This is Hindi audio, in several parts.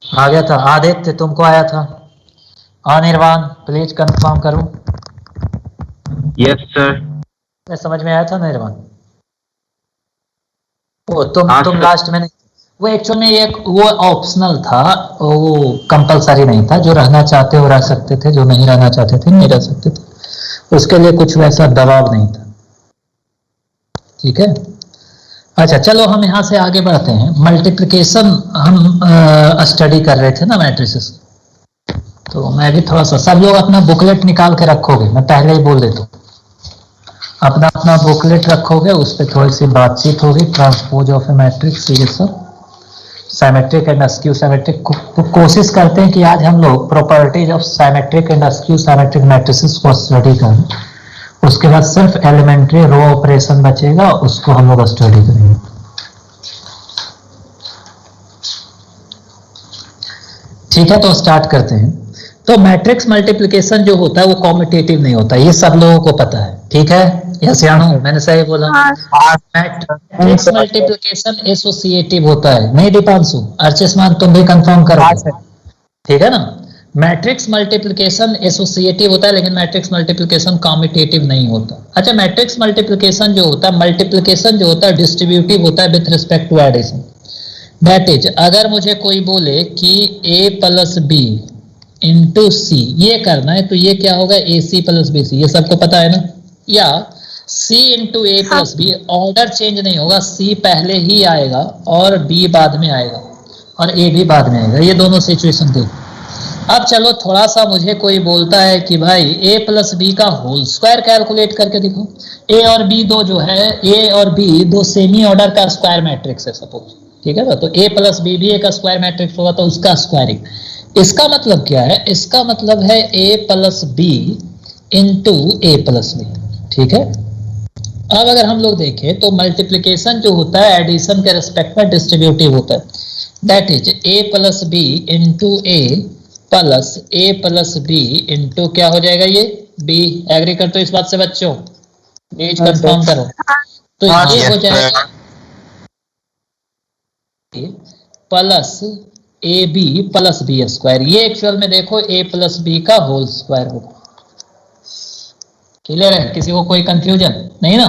आ गया था आदित्य, तुमको आया था। अनिर्वाण प्लीज कंफर्म करो। Yes sir. समझ में आया था निर्वाण? वो तुम सर। लास्ट में नहीं, वो एक्चुअल में एक वो ऑप्शनल था, वो कंपलसरी नहीं था। जो रहना चाहते हो रह सकते थे, जो नहीं रहना चाहते थे नहीं रह सकते थे। उसके लिए कुछ वैसा दबाव नहीं था। ठीक है, अच्छा चलो हम यहाँ से आगे बढ़ते हैं। मल्टीप्लिकेशन हम स्टडी कर रहे थे ना मैट्रिसेस। तो मैं भी थोड़ा सा, सब लोग अपना बुकलेट निकाल के रखोगे, मैं पहले ही बोल देता हूँ। अपना अपना बुकलेट रखोगे, उस पर थोड़ी सी बातचीत होगी, ट्रांसपोज ऑफ ए मैट्रिक्स, ये सब साइमेट्रिक एंड अस्क्यू साइमेट्रिक। तो कोशिश करते हैं कि आज हम लोग properties of symmetric and askew symmetric matrices को स्टडी करें। उसके बाद सिर्फ एलिमेंट्री रो ऑपरेशन बचेगा, उसको हम लोग स्टडी करेंगे। ठीक है, तो स्टार्ट करते हैं। तो मैट्रिक्स मल्टीप्लिकेशन जो होता है वो कॉम्पिटिटिव नहीं होता, ये सब लोगों को पता है। ठीक है, यस या नो? मैंने सही बोला? मैट्रिक्स मल्टीप्लिकेशन एसोसिएटिव होता है, नहीं दीपांशु? अर्चिस्मान तुम भी कंफर्म करो। ठीक है ना, मैट्रिक्स मल्टीप्लिकेशन एसोसिएटिव होता है, लेकिन मैट्रिक्स मल्टीप्लिकेशन कॉम्पिटिटिव नहीं होता। अच्छा, मैट्रिक्स मल्टीप्लिकेशन जो होता है, मल्टीप्लिकेशन जो होता है डिस्ट्रीब्यूटिव होता है with respect to addition. That is, अगर मुझे कोई बोले कि a plus B into C ये करना है, तो ये क्या होगा? ए सी प्लस बी सी, ये सबको पता है ना? या c into A plus B, order change नहीं होगा, c पहले ही आएगा और b बाद में आएगा और a भी बाद में आएगा। ये दोनों सिचुएशन देखो। अब चलो थोड़ा सा, मुझे कोई बोलता है कि भाई a प्लस बी का होल स्क्वायर कैलकुलेट करके दिखो। a और b दो जो है, a और b दो सेमी ऑर्डर का स्क्वायर मैट्रिक्स है सपोज। ठीक है ना, तो a प्लस बी भी एक स्क्वायर मैट्रिक्स होगा, तो उसका स्क्वायरिंग। इसका मतलब क्या है? इसका मतलब है a plus B into A plus B. ठीक है, अब अगर हम लोग देखें तो मल्टीप्लिकेशन जो होता है एडिशन के रिस्पेक्ट में डिस्ट्रीब्यूटिव होता है। That is a plus B into A plus A plus B into क्या हो जाएगा? ये b। एग्री करते हो इस बात से बच्चों? प्लीज कंफर्म करो। तो ये हो जाएगा plus A B plus B square. ये एक्चुअल में देखो a प्लस बी का होल स्क्वायर होगा। क्लियर है? किसी को कोई कंफ्यूजन नहीं ना?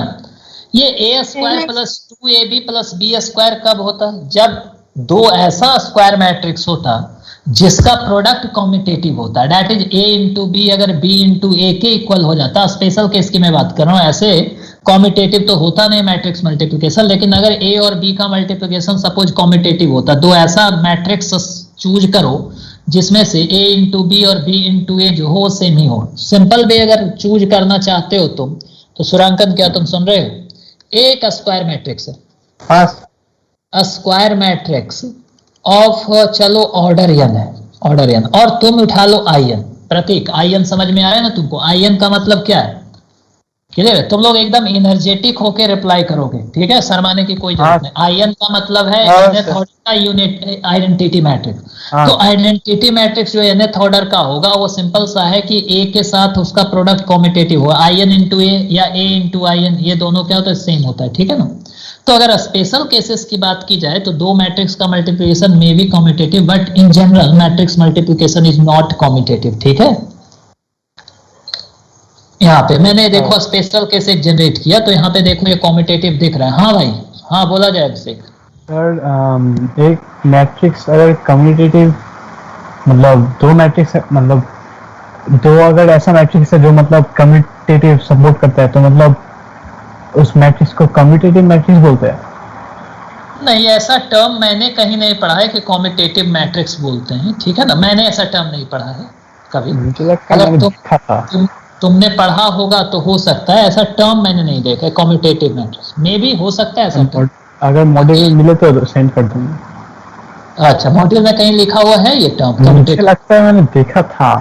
ये a square plus 2ab plus B square कब होता? जब दो ऐसा स्क्वायर मैट्रिक्स होता जिसका प्रोडक्ट कॉम्यूटेटिव होता है। That is a into B अगर b इंटू ए के इक्वल हो जाता। स्पेशल केस की मैं बात कर रहा हूं, ऐसे कॉम्यूटेटिव तो होता नहीं मैट्रिक्स मल्टीप्लिकेशन। लेकिन अगर a और b का मल्टीप्लिकेशन सपोज कॉम्यूटेटिव होता, दो ऐसा मैट्रिक्स चूज करो जिसमें से a इंटू बी और b इंटू ए जो हो सेम ही हो। सिंपल वे अगर चूज करना चाहते हो तुम, तो सुरांकन क्या तुम सुन रहे हो? एक स्क्वायर मैट्रिक्स है, स्क्वायर मैट्रिक्स ऑफ, चलो ऑर्डर n है, ऑर्डर n, और तुम उठा लो in प्रतीक। in समझ में आया ना तुमको? in का मतलब क्या है? क्लियर है? तुम लोग एकदम एनर्जेटिक होके रिप्लाई करोगे, ठीक है? शर्माने की कोई जरूरत नहीं। in का मतलब है nth ऑर्डर का यूनिट आइडेंटिटी मैट्रिक्स। तो आइडेंटिटी मैट्रिक्स जो nth ऑर्डर का होगा वो सिंपल सा है कि a के साथ उसका प्रोडक्ट कॉम्यूटेटिव होगा। in इंटू ए या a इंटू in, ये दोनों क्या होता है? सेम होता है। ठीक है ना? तो अगर स्पेशल केसेस की बात की जाए तो दो मैट्रिक्स का multiplication may be commutative, but in general matrix multiplication is not commutative. ठीक है, यहाँ पे मैंने देखो स्पेशल केस एक जनरेट किया, तो यहाँ पे देखो ये कॉम्यूटेटिव दिख रहा है। हाँ भाई, हाँ बोला जाए अभिषेक। सर एक मैट्रिक्स अगर कम्यूटेटिव, मतलब दो मैट्रिक्स, मतलब दो अगर ऐसा मैट्रिक्स है जो मतलब कम्यूटेटिव सपोर्ट करता है, तो मतलब उस मैट्रिक्स को कम्यूटेटिव मैट्रिक्स बोलते हैं? नहीं, ऐसा टर्म मैंने कहीं नहीं पढ़ा है कि कम्यूटेटिव मैट्रिक्स बोलते हैं। ठीक है ना, मैंने ऐसा टर्म नहीं पढ़ा है कभी। अगर तुमने पढ़ा होगा तो हो सकता है, ऐसा टर्म मैंने नहीं देखा है कम्यूटेटिव मैट्रिक्स। मे भी हो सकता है ऐसा टर्म। अगर मॉड्यूल में मिले तो सेंड कर दूंगा। अच्छा, मॉड्यूल में कहीं लिखा हुआ है ये टर्म कम्यूटेटिव? लगता है मैंने देखा था।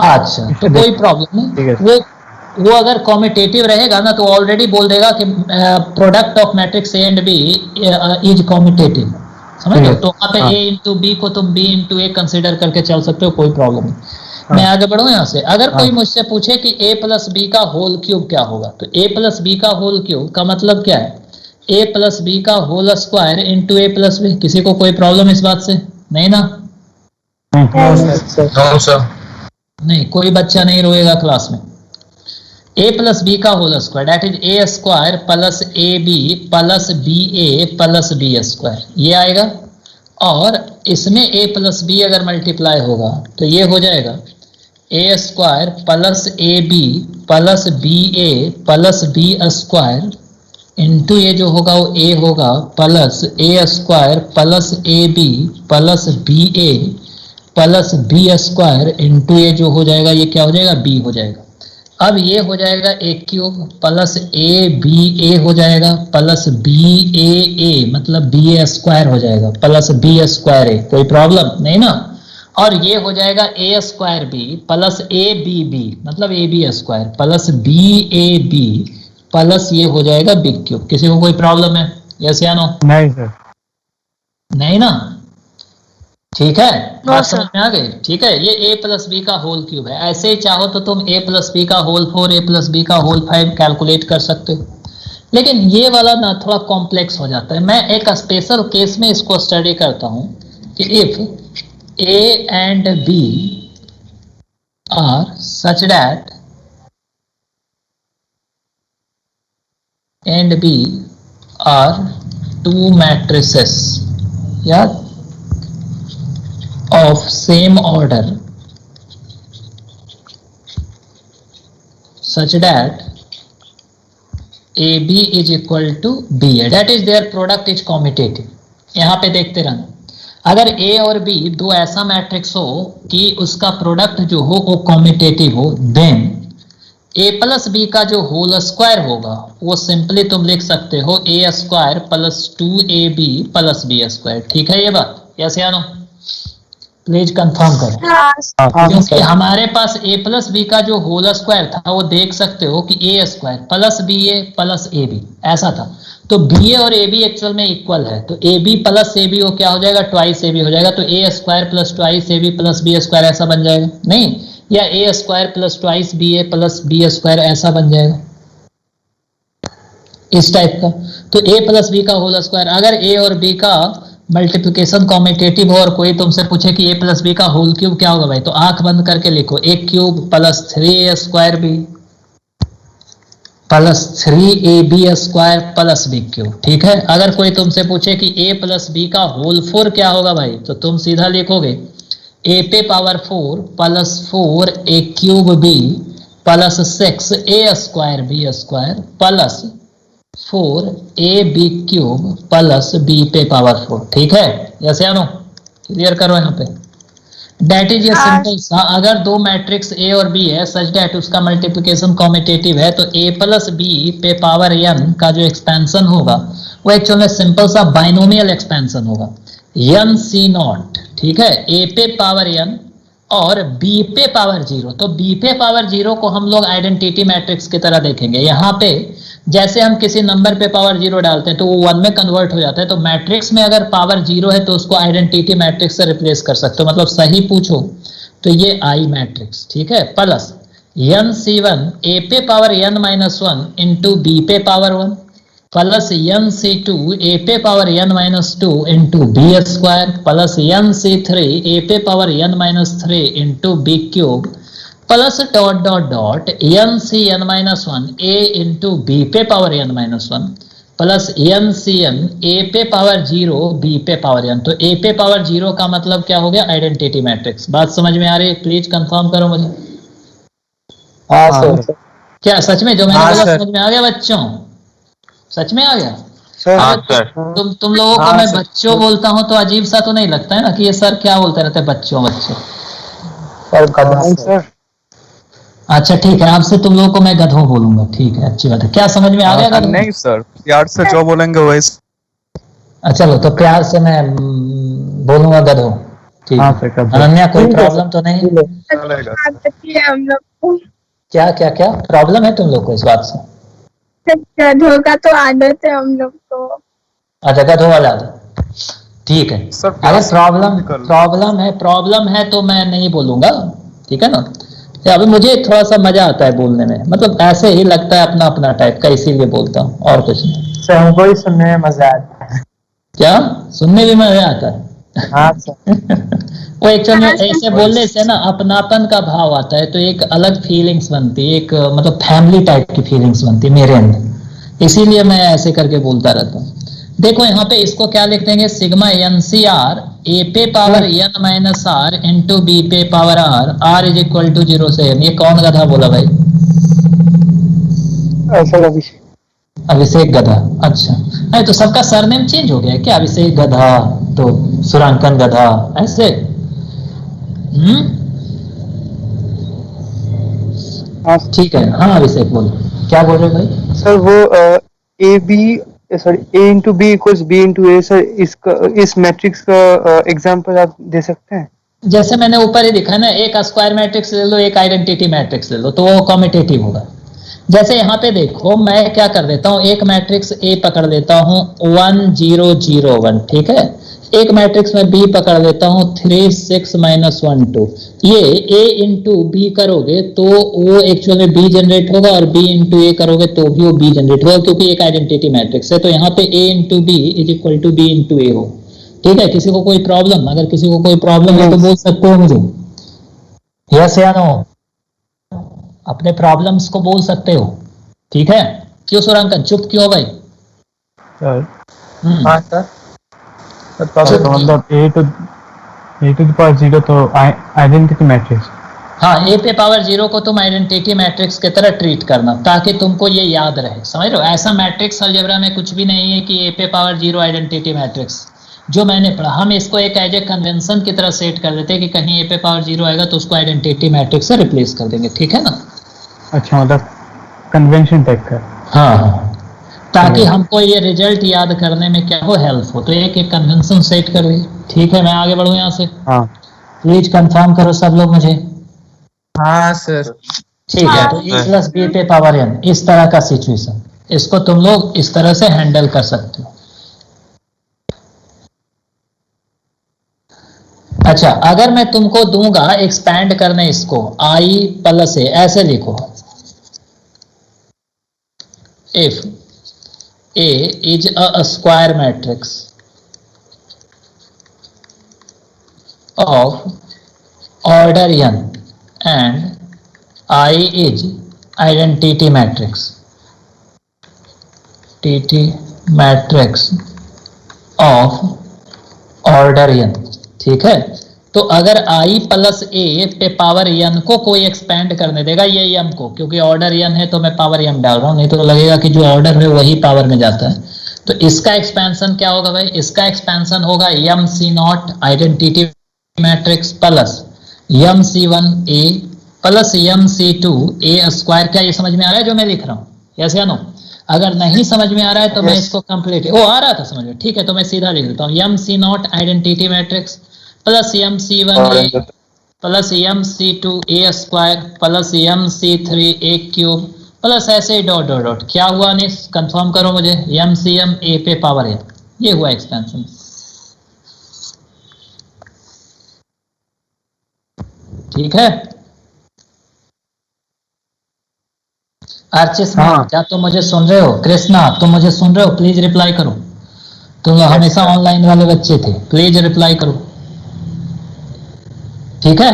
अच्छा, तो कोई प्रॉब्लम नहीं। वो अगर कॉम्यूटेटिव रहेगा ना तो ऑलरेडी बोल देगा कि product of matrix A and B is commutative. समझ लो? तो वहाँ पे a इंटू बी को तुम b इंटू ए कंसिडर करके चल सकते हो, कोई प्रॉब्लम नहीं। मैं आगे बढ़ूं यहाँ से। अगर कोई मुझसे पूछे कि a प्लस बी का होल क्यूब क्या होगा, तो a प्लस बी का होल क्यूब का मतलब क्या है? a प्लस बी का whole square into A plus B. किसी को कोई प्रॉब्लम इस बात से? नहीं ना? No, sir. नहीं, कोई बच्चा नहीं रोएगा क्लास में। a प्लस बी का whole square that is A square plus A B plus B A plus B square, ये आएगा। और इसमें a प्लस बी अगर मल्टीप्लाई होगा तो ये हो जाएगा A square plus A B plus B A plus B square into ये जो होगा वो a होगा plus A square plus A B plus B A plus B square into ये जो हो जाएगा ये क्या हो जाएगा b हो जाएगा। अब ये हो जाएगा ए क्यूब प्लस ए बी ए हो जाएगा प्लस बी ए मतलब बी ए स्क्वायर हो जाएगा प्लस बी स्क्वायर ए, कोई प्रॉब्लम नहीं ना। और ये हो जाएगा A square B plus A B B मतलब A B square plus B A B plus ये हो जाएगा बी क्यूब। किसी को कोई प्रॉब्लम है? यस या नो? नहीं सर। नहीं ना, ठीक है, बात समझ में आ गई। ठीक है, ये a प्लस बी का होल क्यूब है। ऐसे ही चाहो तो तुम a प्लस बी का होल 4 a प्लस बी का होल 5 कैलकुलेट कर सकते हो, लेकिन ये वाला ना थोड़ा कॉम्प्लेक्स हो जाता है। मैं एक स्पेशल केस में इसको स्टडी करता हूं कि if a and b are such that and b are two matrices of same order such that AB is equal to BA, that is their product is commutative। यहाँ पे देखते रहना, अगर A और B दो ऐसा मैट्रिक्स हो कि उसका प्रोडक्ट जो हो वो कॉम्यूटेटिव हो, देन a प्लस बी का जो होल स्क्वायर होगा वो सिंपली तुम लिख सकते हो A square plus 2ab plus B square. ठीक है ये बात? यस या नो? प्लीज कंफर्म करो, क्योंकि हमारे पास a प्लस बी का जो होल स्क्वायर था वो देख सकते हो कि A square plus B A plus A B ऐसा था। तो बी ए और ए बी एक्चुअल में इक्वल है, तो A B plus A B वो क्या हो जाएगा? ट्वाइस ए बी हो जाएगा। तो A square plus twice A B plus B square ऐसा बन जाएगा, नहीं, या A square plus twice B A plus B square ऐसा बन जाएगा, इस टाइप का। तो ए प्लस बी का होल स्क्वायर, अगर ए और बी का मल्टीप्लिकेशन कॉम्यूटेटिव हो और कोई तुमसे पूछे कि ए प्लस बी का होल क्यूब क्या होगा भाई, तो आंख बंद करके लिखो A cube plus 3a square B plus 3ab square plus B cube. ठीक है, अगर कोई तुमसे पूछे कि a प्लस बी का होल 4 क्या होगा भाई, तो तुम सीधा लिखोगे a पे power 4 plus 4 a cube b plus 6a square b square plus 4ab cube plus b पे पावर 4। ठीक है, यस या नो? क्लियर करो यहाँ पे। डेट इज ये सिंपल सा, अगर दो मैट्रिक्स a और b है सच डेट उसका मल्टीप्लिकेशन कॉम्यूटेटिव है, तो a प्लस b पे पावर n का जो एक्सपेंशन होगा वो एक्चुअल में सिंपल सा बाइनोमियल एक्सपेंशन होगा, n c नॉट। ठीक है, a पे पावर n और b पे पावर 0। तो b पे पावर 0 को हम लोग आइडेंटिटी मैट्रिक्स की तरह देखेंगे। यहाँ पे जैसे हम किसी नंबर पे पावर 0 डालते हैं तो वो 1 में कन्वर्ट हो जाता है, तो मैट्रिक्स में अगर पावर 0 है तो उसको आइडेंटिटी मैट्रिक्स से रिप्लेस कर सकते हो, मतलब सही पूछो तो ये आई मैट्रिक्स। ठीक है, प्लस nc1 a पे power n minus 1 into B पे पावर 1 प्लस nc2 a पे power n minus 2 into B square plus nc3 a पे power n minus 3 into B cube plus dot dot dot ncn minus 1 a into B पे power n minus 1 plus ncn a पे पावर 0 b पे पावर n। तो a पे पावर 0 का मतलब क्या हो गया? Identity matrix. बात समझ में आ रही है? प्लीज कंफर्म करो मुझे। हाँ सर। क्या सच में जो मैंने बोला समझ में आ गया बच्चों? सच में आ गया? सर। तुम लोगों को मैं बच्चों बोलता हूँ तो अजीब सा तो नहीं लगता है ना कि ये सर क्या बोलते रहते हैं बच्चों बच्चों? सर अच्छा ठीक है, आपसे तुम लोगों को मैं गधों बोलूंगा। ठीक है, अच्छी बात है। क्या समझ में आ गया? नहीं सर, प्यार से जो बोलेंगे वही। अच्छा लो, तो प्यार से मैं बोलूंगा गधों। ठीक है, अनन्या कोई प्रॉब्लम तो नहीं? क्या क्या क्या प्रॉब्लम है तुम लोग को इस बात से? गधों का तो आदत है हम लोग को। अच्छा, गधों वाला आदत, ठीक है। अगर प्रॉब्लम है तो मैं नहीं बोलूंगा, ठीक है ना? अभी मुझे थोड़ा सा मजा आता है बोलने में, मतलब ऐसे ही लगता है अपना अपना टाइप का, इसीलिए बोलता हूँ और कुछ नहीं। सर हमको ही सुनने में मजा आता है। क्या सुनने में मजा आता है? हाँ सर। वो एक्चुअल में हाँ, सर। ऐसे बोलने से ना अपनापन का भाव आता है, तो एक अलग फीलिंग्स बनती है, एक मतलब फैमिली टाइप की फीलिंग्स बनती है मेरे अंदर, इसीलिए मैं ऐसे करके बोलता रहता हूँ। देखो यहाँ पे इसको क्या लिख देंगे, sigma N C R A पे power N minus R into B पे power R, R is equal to 0 से n। ये कौन गधा बोला भाई? सर अभिषेक। अभिषेक गधा। अच्छा, अरे तो सबका सरनेम चेंज हो गया है क्या? अभिषेक गधा तो सुरांकन गधा ऐसे। हाँ ठीक है, हाँ अभिषेक बोलो, क्या बोल रहे हो भाई? सर, वो A B sorry A into B equals B into A, sir इसका इस मैट्रिक्स का एग्जांपल आप दे सकते हैं? जैसे मैंने ऊपर ही दिखा ना, एक स्क्वायर मैट्रिक्स ले लो, एक आइडेंटिटी मैट्रिक्स ले लो, तो वो कम्यूटेटिव होगा। जैसे यहाँ पे देखो, मैं क्या कर देता हूँ, एक मैट्रिक्स ए पकड़ लेता हूँ 1 0 0 1, ठीक है। एक मैट्रिक्स में बी पकड़ लेता हूँ 3 6 -1 2। ये ए इंटू बी करोगे तो वो एक्चुअल में बी जनरेट होगा, और बी इंटू ए करोगे तो भी वो बी जनरेट होगा, क्योंकि एक आइडेंटिटी मैट्रिक्स है। तो यहाँ पे A into B is equal to B into A हो। ठीक है, किसी को कोई प्रॉब्लम, अगर किसी को कोई प्रॉब्लम है तो बोल सकते हो मुझे, यस या नो, अपने प्रॉब्लम्स को बोल सकते हो। ठीक है, क्यों सुरांकन चुप क्यों भाई? सर हाँ सर, तो मतलब ए टू द पावर 0 तो आइडेंटिटी मैट्रिक्स। हाँ, ए पे पावर 0 को तुम आइडेंटिटी मैट्रिक्स की तरह ट्रीट करना, ताकि तुमको ये याद रहे, समझ रहे हो? ऐसा मैट्रिक्स अलजेब्रा में कुछ भी नहीं है कि ए पे पावर 0 आइडेंटिटी मैट्रिक्स। जो मैंने पढ़ा, हम इसको एक एज ए कन्वेंशन की तरह सेट कर देते हैं कि कहीं ए पे पावर 0 आएगा तो उसको आइडेंटिटी मैट्रिक्स से रिप्लेस कर देंगे। ठीक है ना? अच्छा, मतलब कन्वेंशन टाइप का। हाँ हाँ, ताकि हमको ये रिजल्ट याद करने में क्या हो, हेल्प हो। तो एक एक कन्वेंशन सेट कर दी। ठीक है, मैं आगे बढ़ूँ यहाँ से? हाँ प्लीज कंफर्म करो सब लोग मुझे। हाँ सर। ठीक है, तो ए प्लस बी पे पावर एन, इस तरह का सिचुएशन, इसको तुम लोग इस तरह से हैंडल कर सकते हो। अच्छा, अगर मैं तुमको दूंगा एक्सपैंड करने इसको, आई प्लस ए, ऐसे लिखो, if A is a square matrix of order n and I is identity matrix of order n। ठीक है, तो अगर i प्लस ए पे पावर n को कोई एक्सपेंड करने देगा, ये m को, क्योंकि ऑर्डर n है तो मैं पावर m डाल रहा हूं, नहीं तो लगेगा कि जो ऑर्डर है वही पावर में जाता है। तो इसका एक्सपेंशन क्या होगा भाई? इसका एक्सपेंशन होगा m c not identity matrix plus m c1 a plus m c2 a square. क्या ये समझ में आ रहा है जो मैं लिख रहा हूँ, यस या नो? अगर नहीं समझ में आ रहा है तो मैं इसको कंप्लीट, ओ आ रहा था समझ में, ठीक है, तो मैं सीधा लिख देता हूँ, m c not identity matrix plus m c1 a plus m c2 a square plus m c3 a cube plus ऐसे डॉट डॉट डॉट। क्या हुआ अनिस, कंफर्म करो मुझे, mcm a पे पावर n, ये हुआ एक्सपेंशन। ठीक है, अर्चिस, हाँ। क्या तुम मुझे सुन रहे हो? कृष्णा, तुम मुझे सुन रहे हो? प्लीज रिप्लाई करो, तुम लोग हमेशा ऑनलाइन वाले बच्चे थे, प्लीज रिप्लाई करो। ठीक है,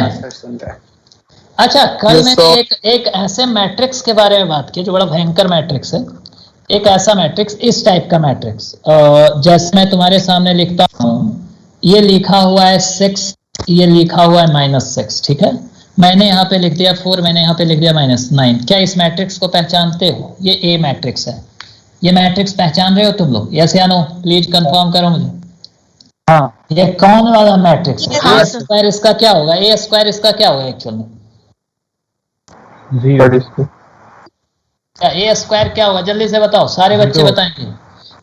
अच्छा, कल मैंने एक ऐसे मैट्रिक्स के बारे में बात की जो बड़ा भयंकर मैट्रिक्स है। एक ऐसा मैट्रिक्स, इस टाइप का मैट्रिक्स, जैसे मैं तुम्हारे सामने लिखता हूँ, ये लिखा हुआ है 6, ये लिखा हुआ है -6, ठीक है, मैंने यहाँ पे लिख दिया 4, मैंने यहाँ पे लिख दिया -9। क्या इस मैट्रिक्स को पहचानते हो? ये ए मैट्रिक्स है, ये मैट्रिक्स पहचान रहे हो तुम लोग, यस या नो? प्लीज कंफर्म करो मुझे। हाँ, ये कौन वाला मैट्रिक्स है? हाँ, ए स्क्वायर इसका क्या होगा? ए स्क्वायर इसका क्या होगा एक्चुअल में? 0। ए स्क्वायर क्या होगा, जल्दी से बताओ, सारे बच्चे बताएंगे।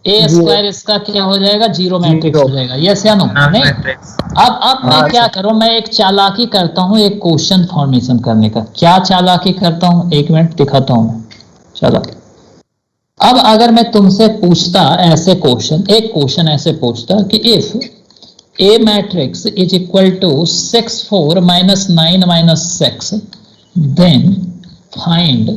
ए स्क्वायर इसका क्या हो जाएगा? 0 मैट्रिक्स हो जाएगा, यस या नो? नहीं, अब मैं क्या करूं, मैं एक चालाकी करता हूं, एक क्वेश्चन फॉर्मेशन करने का। क्या चालाकी करता हूं, एक मिनट दिखाता हूं मैं। चलो, अब अगर मैं तुमसे पूछता ऐसे क्वेश्चन, एक क्वेश्चन ऐसे पूछता कि if A matrix is equal to 6 4 -9 -6 then find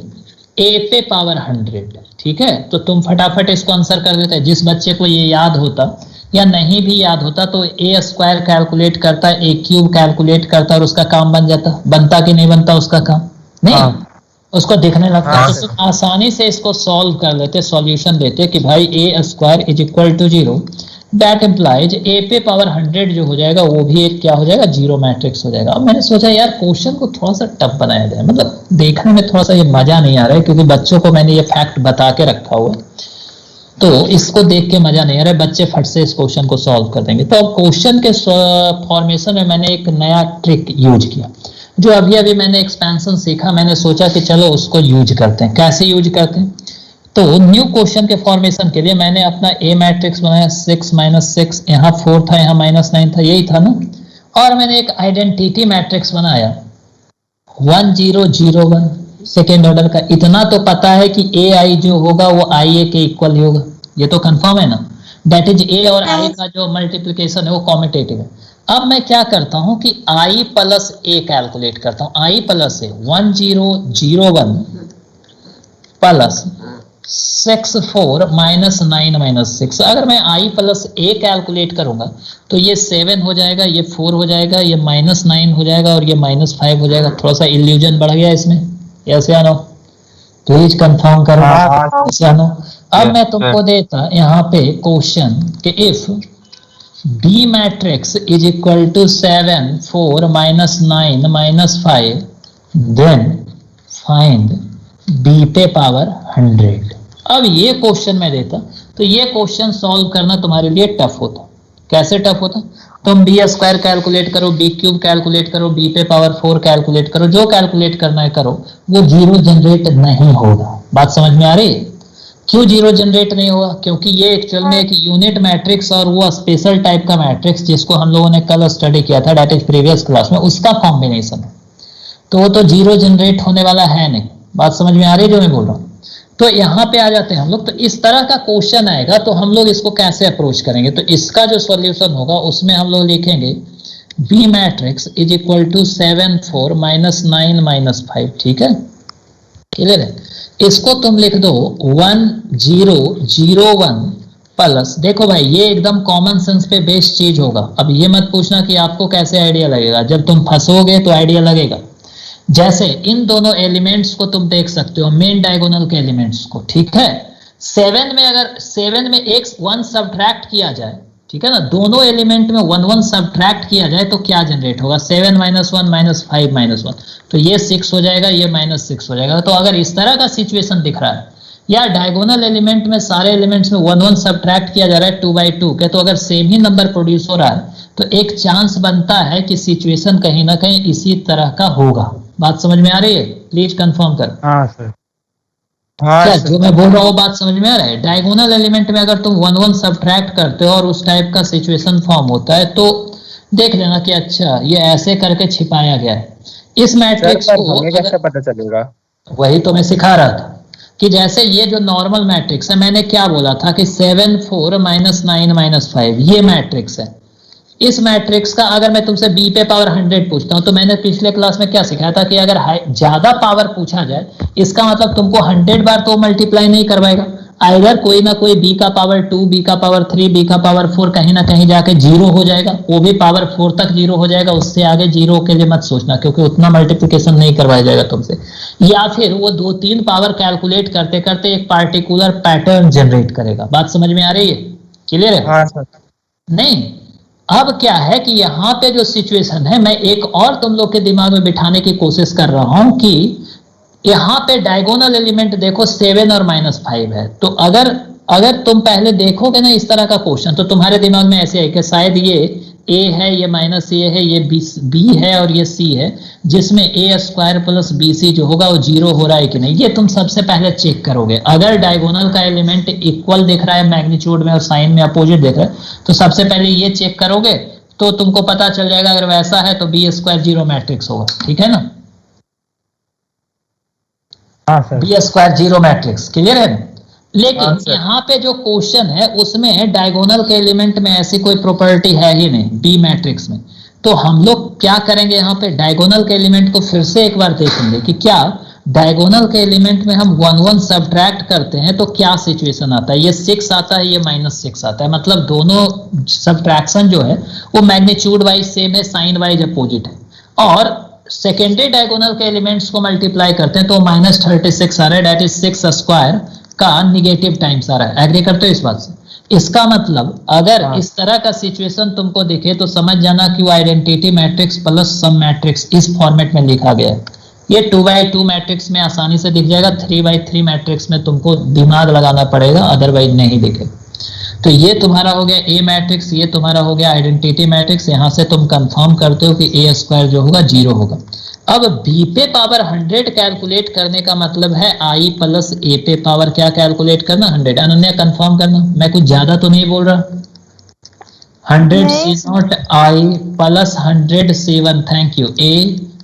A पे पावर 100। ठीक है, तो तुम फटाफट इसको आंसर कर देते। जिस बच्चे को ये याद होता या नहीं भी याद होता तो ए स्क्वायर कैलकुलेट करता, ए क्यूब कैलकुलेट करता और उसका काम बन जाता। बनता कि नहीं बनता उसका काम? नहीं। हाँ। उसको दिखने लगता हाँ, तो फिर आसानी से इसको सॉल्व कर लेते, सॉल्यूशन देते कि भाई A square is equal to 0, that implies A पे पावर 100 जो हो जाएगा वो भी एक क्या हो जाएगा, जीरो मैट्रिक्स हो जाएगा। अब मैंने सोचा यार क्वेश्चन को थोड़ा सा टफ बनाया जाए, मतलब देखने में थोड़ा सा ये मजा नहीं आ रहा है क्योंकि बच्चों को मैंने ये फैक्ट बता के रखा हुआ है, तो इसको देख के मजा नहीं आ रहा है, बच्चे फट से इस क्वेश्चन को सॉल्व कर देंगे। तो अब क्वेश्चन के फॉर्मेशन में मैंने एक नया ट्रिक यूज किया, जो अभी अभी मैंने एक्सपेंशन सीखा, मैंने सोचा कि चलो उसको यूज करते हैं। कैसे यूज करते हैं? तो न्यू क्वेश्चन के फॉर्मेशन के लिए मैंने अपना ए मैट्रिक्स बनाया, 6 - 6, यहाँ 4 था, यहाँ -9 था, यही था ना। और मैंने एक आइडेंटिटी मैट्रिक्स बनाया 1 0 0 1 सेकेंड ऑर्डर का। इतना तो पता है कि ए आई जो होगा वो आई ए के इक्वल ही होगा, ये तो कंफर्म है ना। दैट इज ए और आई का जो मल्टीप्लिकेशन है वो कॉम्यूटेटिव है। अब मैं क्या करता हूं कि आई प्लस ए कैलकुलेट करता हूं। आई प्लस ए 1 0 0 1 प्लस 6 4 -9 -6। अगर मैं आई प्लस ए कैलकुलेट करूंगा तो ये 7 हो जाएगा, ये 4 हो जाएगा, ये -9 हो जाएगा और ये -5 हो जाएगा। थोड़ा सा इल्यूजन बढ़ गया इसमें, यस या नो? प्लीज कंफर्म करो, यस या नो? अब मैं तुमको देता यहाँ पे क्वेश्चन कि if B matrix is equal to 7 4 -9 -5 then find B पे पावर 100। अब ये क्वेश्चन मैं देता तो ये क्वेश्चन सॉल्व करना तुम्हारे लिए टफ होता। कैसे टफ होता? तुम बी स्क्वायर कैलकुलेट करो, बी क्यूब कैलकुलेट करो, बी पे पावर 4 कैलकुलेट करो, जो कैलकुलेट करना है करो, वो जीरो जनरेट नहीं होगा। बात समझ में आ रही है? क्यों जीरो जनरेट नहीं होगा? क्योंकि ये एक्चुअल में एक यूनिट मैट्रिक्स और वो स्पेशल टाइप का मैट्रिक्स जिसको हम लोगों ने कल स्टडी किया था, दैट इज प्रीवियस क्लास में, उसका कॉम्बिनेशन है, तो वो तो जीरो जनरेट होने वाला है नहीं। बात समझ में आ रही है जो मैं बोल रहा हूँ? तो यहाँ पे आ जाते हैं हम लोग। तो इस तरह का क्वेश्चन आएगा तो हम लोग इसको कैसे अप्रोच करेंगे? तो इसका जो सॉल्यूशन होगा उसमें हम लोग लिखेंगे B matrix is equal to 7 4 -9 -5। ठीक है, क्लियर है? इसको तुम लिख दो 1 0 0 1 प्लस, देखो भाई ये एकदम कॉमन सेंस पे बेस्ड चीज होगा। अब ये मत पूछना कि आपको कैसे आइडिया लगेगा, जब तुम फंसोगे तो आइडिया लगेगा। जैसे इन दोनों एलिमेंट्स को तुम देख सकते हो, मेन डायगोनल के एलिमेंट्स को, ठीक है। 7 में अगर 7 में एक 1 सब्ट्रैक्ट किया जाए, ठीक है ना, दोनों एलिमेंट में 1 1 सब्ट्रैक्ट किया जाए तो क्या जनरेट होगा? 7 - 1 -5 -1, तो ये 6 हो जाएगा, ये -6 हो जाएगा। तो अगर इस तरह का सिचुएशन दिख रहा है या डायगोनल एलिमेंट में सारे एलिमेंट्स में 1 1 सब्ट्रैक्ट किया जा रहा है 2/2 के, तो अगर सेम ही नंबर प्रोड्यूस हो रहा है तो एक चांस बनता है कि सिचुएशन कहीं ना कहीं इसी तरह का होगा। बात समझ में आ रही है? प्लीज कंफर्म कर। हाँ सर। क्या जो मैं बोल रहा हूँ बात समझ में आ रहा है? डायगोनल एलिमेंट में अगर तुम 1 1 सब्ट्रैक्ट करते हो और उस टाइप का सिचुएशन फॉर्म होता है तो देख लेना कि अच्छा ये ऐसे करके छिपाया गया है। इस मैट्रिक्स को हमें कैसे पता चलेगा? वही तो मैं सिखा रहा था कि जैसे ये जो नॉर्मल मैट्रिक्स है, मैंने क्या बोला था कि 7 4 -9 -5 ये मैट्रिक्स है। इस मैट्रिक्स का अगर मैं तुमसे b पे पावर 100 पूछता हूं तो मैंने पिछले क्लास में क्या सिखाया था कि अगर ज्यादा पावर पूछा जाए इसका मतलब तुमको 100 बार तो मल्टीप्लाई नहीं करवाएगा, आइदर कोई ना कोई b का पावर 2, b का पावर 3, b का पावर 4 कहीं ना कहीं जाके जीरो हो जाएगा, वो भी पावर 4 तक जीरो हो जाएगा, उससे आगे जीरो के लिए मत सोचना क्योंकि उतना मल्टीप्लिकेशन नहीं करवाया जाएगा तुमसे। या फिर वो 2-3 पावर कैलकुलेट करते करते एक पार्टिकुलर पैटर्न जनरेट करेगा। बात समझ में आ रही है? क्लियर है? हाँ सर। नहीं, अब क्या है कि यहाँ पे जो सिचुएशन है मैं एक और तुम लोग के दिमाग में बिठाने की कोशिश कर रहा हूं कि यहाँ पे डायगोनल एलिमेंट देखो 7 और -5 है। तो अगर तुम पहले देखोगे ना इस तरह का क्वेश्चन तो तुम्हारे दिमाग में ऐसे है कि शायद ये a है, ये -a है, ये b है और ये c है, जिसमें a² + bc जो होगा वो जीरो हो रहा है कि नहीं, ये तुम सबसे पहले चेक करोगे। अगर डायगोनल का एलिमेंट इक्वल दिख रहा है मैग्नीट्यूड में और साइन में अपोजिट दिख रहा है तो सबसे पहले ये चेक करोगे तो तुमको पता चल जाएगा। अगर वैसा है तो b² जीरो मैट्रिक्स होगा, ठीक है ना? हाँ sir. b² zero matrix, clear है? लेकिन यहाँ पे जो क्वेश्चन है उसमें डायगोनल के एलिमेंट में ऐसी कोई प्रॉपर्टी है ही नहीं बी मैट्रिक्स में। तो हम लोग क्या करेंगे, यहाँ पे डायगोनल के एलिमेंट को फिर से एक बार देखेंगे कि क्या डायगोनल के एलिमेंट में हम 1 1 सब्ट्रैक्ट करते हैं तो क्या सिचुएशन आता है, ये 6 आता है, ये -6 आता है, मतलब दोनों सब्ट्रैक्शन जो है वो मैग्नीट्यूड वाइज सेम है, साइन वाइज अपोजिट है। और सेकेंडरी डायगोनल के एलिमेंट्स को मल्टीप्लाई करते हैं तो -36 आ रहा है, डेट इज 6 स्क्वायर का निगेटिव टाइम्स आ रहा है। एग्री करते हो इस बात से? इसका मतलब अगर इस तरह का सिचुएशन तुमको दिखे तो समझ जाना कि वो identity matrix plus some matrix इस फॉर्मेट में लिखा गया है। ये 2x2 मैट्रिक्स में आसानी से दिख जाएगा, 3x3 मैट्रिक्स में तुमको दिमाग लगाना पड़ेगा, अदरवाइज नहीं दिखेगा। तो ये तुम्हारा हो गया ए मैट्रिक्स, ये तुम्हारा हो गया आइडेंटिटी मैट्रिक्स। यहां से तुम कंफर्म करते हो कि ए स्क्वायर जो होगा 0 होगा। अब बी पे पावर 100 कैलकुलेट करने का मतलब है आई प्लस ए पे पावर क्या कैलकुलेट करना, 100। अनन्या कंफर्म करना, मैं कुछ ज्यादा तो नहीं बोल रहा। 100 C0 I plus 100 C1, thank you. A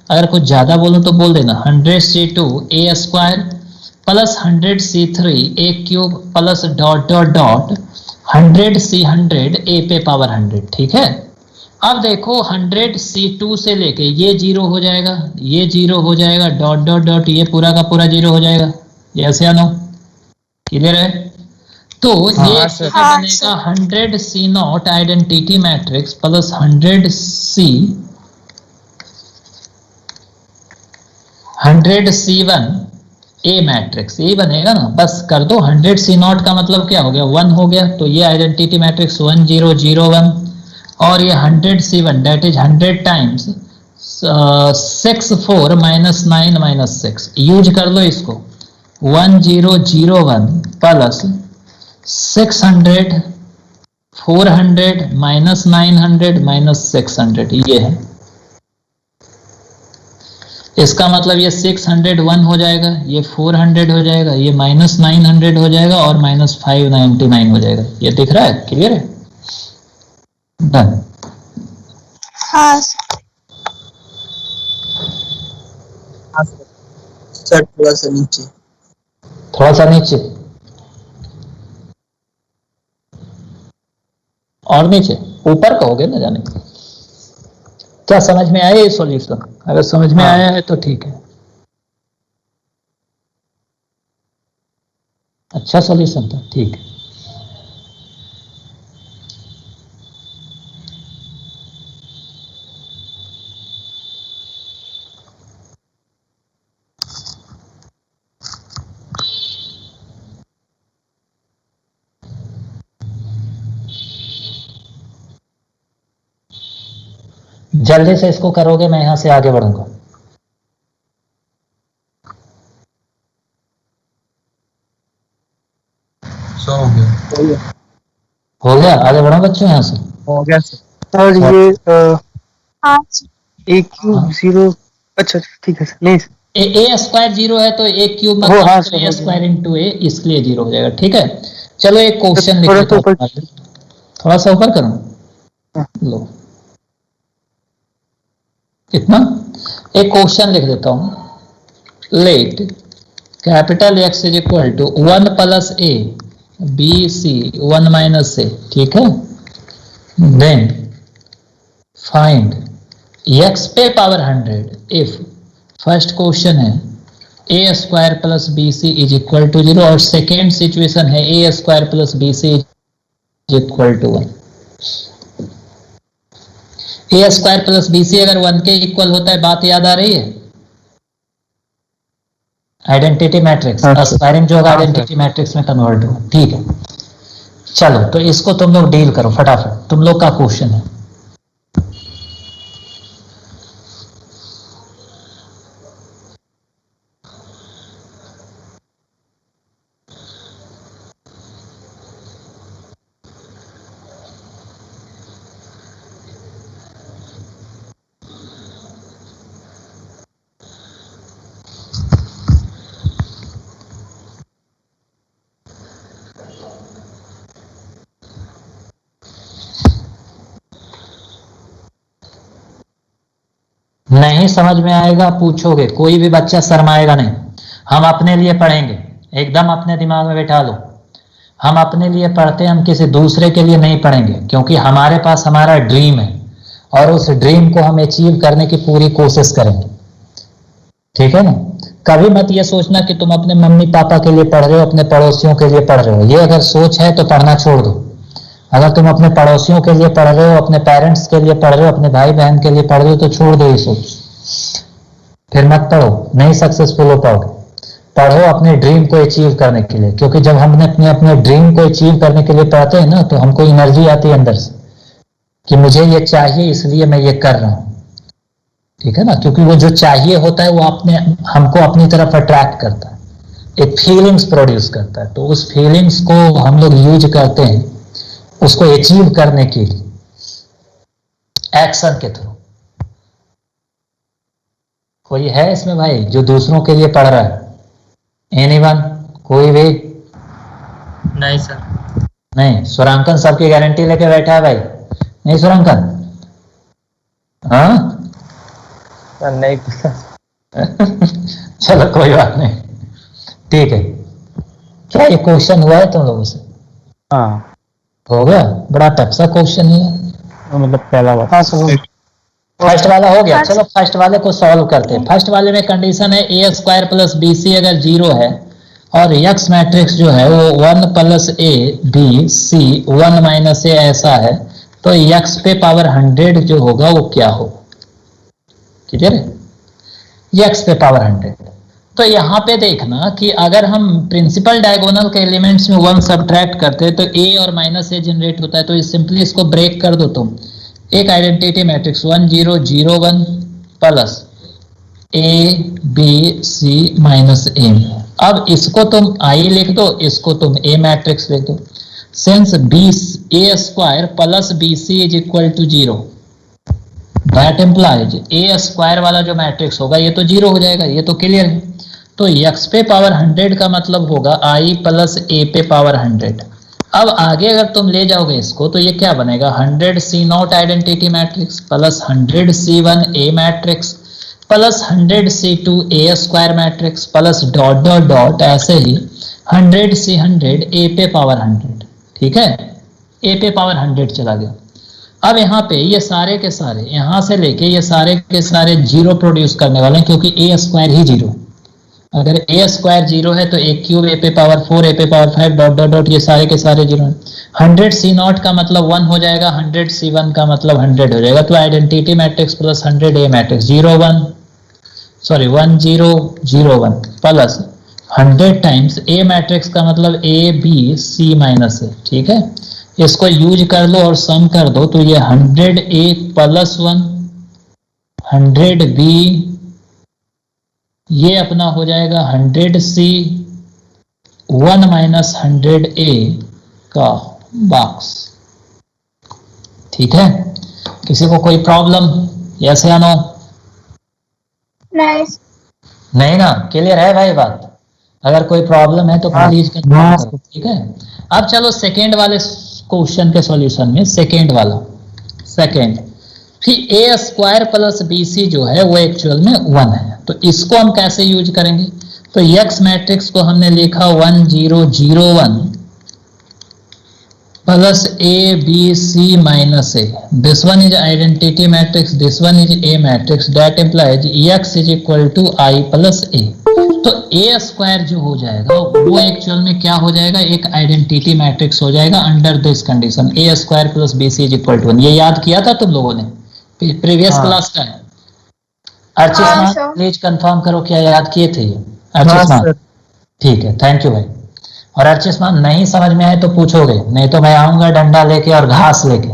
अगर कुछ ज्यादा बोलूं तो बोल देना, 100 C2 A square plus 100 C3 A cube plus dot dot dot 100 C100 A पे पावर 100, ठीक है। अब देखो 100 C2 से लेके ये 0 हो जाएगा, ये 0 हो जाएगा, डॉट डॉट डॉट ये पूरा का पूरा 0 हो जाएगा। ये ऐसे आनो क्लियर है? तो ये बनेगा 100 C0 identity matrix plus 100 C1 ए मैट्रिक्स, ये बनेगा ना, बस कर दो। 100 C0 का मतलब क्या हो गया, 1 हो गया, तो ये आइडेंटिटी मैट्रिक्स 1 0 0 1, और ये 100 C1 date is 100 times 6 4 -9 -6, use कर लो इसको। 1 0 0 1 प्लस 600 400 -900 -600, ये है। इसका मतलब ये 601 हो जाएगा, ये 400 हो जाएगा, ये -900 हो जाएगा और -599 हो जाएगा। ये दिख रहा है? क्लियर है? डन। हाँ सर थोड़ा सा नीचे, थोड़ा सा नीचे और नीचे, ऊपर कहोगे ना जाने। क्या समझ में आया ये सॉल्यूशन? अगर समझ में आया है तो ठीक है, अच्छा सॉल्यूशन था, ठीक है। जल्दी से इसको करोगे, मैं यहां से आगे बढ़ूंगा। हो गया, आगे बढ़ो बच्चों यहां से। हो गया सर। सर ये हाँ ए क्यूब 0, अच्छा ठीक है सर। नहीं ए स्क्वायर 0 है तो ए क्यूब हाँ, मतलब सर, ए स्क्वायर इंटू ए, इसलिए 0 हो जाएगा, ठीक है। चलो एक क्वेश्चन लिख लेता हूं, थोड़ा सा ऊपर करो, लो कितना, एक क्वेश्चन लिख देता हूं। Let capital X is equal to 1 plus A B C 1 minus A, ठीक है। देन फाइंड x पे पावर 100 इफ, फर्स्ट क्वेश्चन है A square plus B C is equal to 0, और सेकेंड सिचुएशन है A square plus B C is equal to 1। A square plus B C अगर 1 के इक्वल होता है, बात याद आ रही है? आइडेंटिटी मैट्रिक्स एस्पायरिंग जो आइडेंटिटी मैट्रिक्स में कन्वर्ट हो, ठीक है। चलो तो इसको तुम लोग डील करो फटाफट, तुम लोग का क्वेश्चन है। नहीं समझ में आएगा पूछोगे, कोई भी बच्चा शर्माएगा नहीं। हम अपने लिए पढ़ेंगे, एकदम अपने दिमाग में बैठा लो। हम अपने लिए पढ़ते हैं, हम किसी दूसरे के लिए नहीं पढ़ेंगे, क्योंकि हमारे पास हमारा ड्रीम है और उस ड्रीम को हम अचीव करने की पूरी कोशिश करेंगे, ठीक है ना। कभी मत ये सोचना कि तुम अपने मम्मी पापा के लिए पढ़ रहे हो, अपने पड़ोसियों के लिए पढ़ रहे हो। ये अगर सोच है तो पढ़ना छोड़ दो। अगर तुम अपने पड़ोसियों के लिए पढ़ रहे हो, अपने पेरेंट्स के लिए पढ़ रहे हो, अपने भाई बहन के लिए पढ़ रहे हो, तो छोड़ दो ये सोच, फिर मत पढ़ो, नहीं सक्सेसफुल हो पाओगे। पढ़ो अपने ड्रीम को अचीव करने के लिए, क्योंकि जब हमने अपने ड्रीम को अचीव करने के लिए पढ़ते हैं ना, तो हमको एनर्जी आती है अंदर से कि मुझे ये चाहिए इसलिए मैं ये कर रहा हूं, ठीक है ना। क्योंकि वो जो चाहिए होता है वो हमको अपनी तरफ अट्रैक्ट करता है, एक फीलिंग्स प्रोड्यूस करता है। तो उस फीलिंग्स को हम लोग यूज करते हैं उसको अचीव करने के लिए एक्शन के थ्रू। कोई है इसमें भाई जो दूसरों के लिए पढ़ रहा है? एनीवन? कोई भी? नहीं सर। नहीं। सुरांकन सबकी गारंटी लेके बैठा है भाई? नहीं सुरांकन? हाँ नहीं चलो कोई बात नहीं, ठीक है। क्या ये क्वेश्चन हुआ है तुम लोगों से? हाँ हो गया? बड़ा टफ सा क्वेश्चन है मतलब पहला बात। हाँ सर। फर्स्ट वाला हो गया। चलो फर्स्ट वाले को सॉल्व करते हैं। फर्स्ट वाले में कंडीशन है A square plus B C अगर 0 है और यक्स मैट्रिक्स जो है वो 1 plus A B C 1 minus A ऐसा है, तो यक्स पे पावर 100 जो होगा वो क्या होगा? क्लियर है? यक्स पे पावर 100। तो यहाँ पे देखना कि अगर हम प्रिंसिपल डायगोनल के एलिमेंट्स में 1 सब्ट्रैक्ट करते हैं तो ए और माइनस ए जनरेट होता है। तो सिंपली इसको ब्रेक कर दो तुम। एक identity matrix 1 0 0 1 plus A B C minus A. अब इसको तुम आई लिख दो, इसको तुम ए मैट्रिक्स लिख दो। Since B A square plus B C is equal to 0, that implies A square वाला जो मैट्रिक्स होगा ये तो 0 हो जाएगा, ये तो क्लियर है। तो यक्स पे पावर 100 का मतलब होगा आई प्लस ए पे पावर 100। अब आगे अगर तुम ले जाओगे इसको तो ये क्या बनेगा? 100 C not identity matrix plus 100 C 1 A matrix plus 100 C 2 A square matrix plus dot dot dot ऐसे ही 100 सी 100 ए पे पावर 100। ठीक है, ए पे पावर 100 चला गया। अब यहाँ पे ये सारे के सारे यहाँ से लेके ये सारे के सारे 0 प्रोड्यूस करने वाले हैं, क्योंकि ए स्क्वायर ही 0। अगर ए स्क्वायर 0 है तो ए क्यूब ए पे पावर 4 ए पे पावर 5 डॉट डॉट डॉट ये सारे के सारे 0 है। 100 सी नॉट का मतलब 1 हो जाएगा, 100 सी 1 का मतलब 100 हो जाएगा। तो आइडेंटिटी मैट्रिक्स प्लस 100 ए मैट्रिक्स 0 1 0 0 1 प्लस 100 टाइम्स ए मैट्रिक्स का मतलब A B C minus A. ठीक है, इसको यूज कर लो और सम कर दो तो ये 100 ए प्लस 1 100 बी ये अपना हो जाएगा 100 सी 1 माइनस 100 ए का बॉक्स। ठीक है, किसी को कोई प्रॉब्लम? यस या नो? नहीं ना? क्लियर है भाई बात? अगर कोई प्रॉब्लम है तो प्लीज कंफर्म करो। ठीक है, अब चलो सेकेंड वाले क्वेश्चन के सॉल्यूशन में। सेकेंड वाला सेकेंड फिर ए स्क्वायर प्लस बी सी जो है वो एक्चुअल में 1 है। तो इसको हम कैसे यूज करेंगे? तो यक्स मैट्रिक्स को हमने लिखा 1 0 0 1 plus A B C minus A. This one is identity matrix, this one is A matrix, that implies X is equal to I plus A. तो ए स्क्वायर जो हो जाएगा वो एक्चुअल में क्या हो जाएगा? एक आइडेंटिटी मैट्रिक्स हो जाएगा under this condition A square plus B C is equal to 1। ये याद किया था तुम लोगों ने, प्रीवियस क्लास का है। अर्चित प्लीज कंफर्म करो क्या याद किए थे ये? अर्चित, ठीक है, थैंक यू भाई। और अर्चित नहीं समझ में आए तो पूछोगे, नहीं तो मैं आऊंगा डंडा लेके और घास लेके।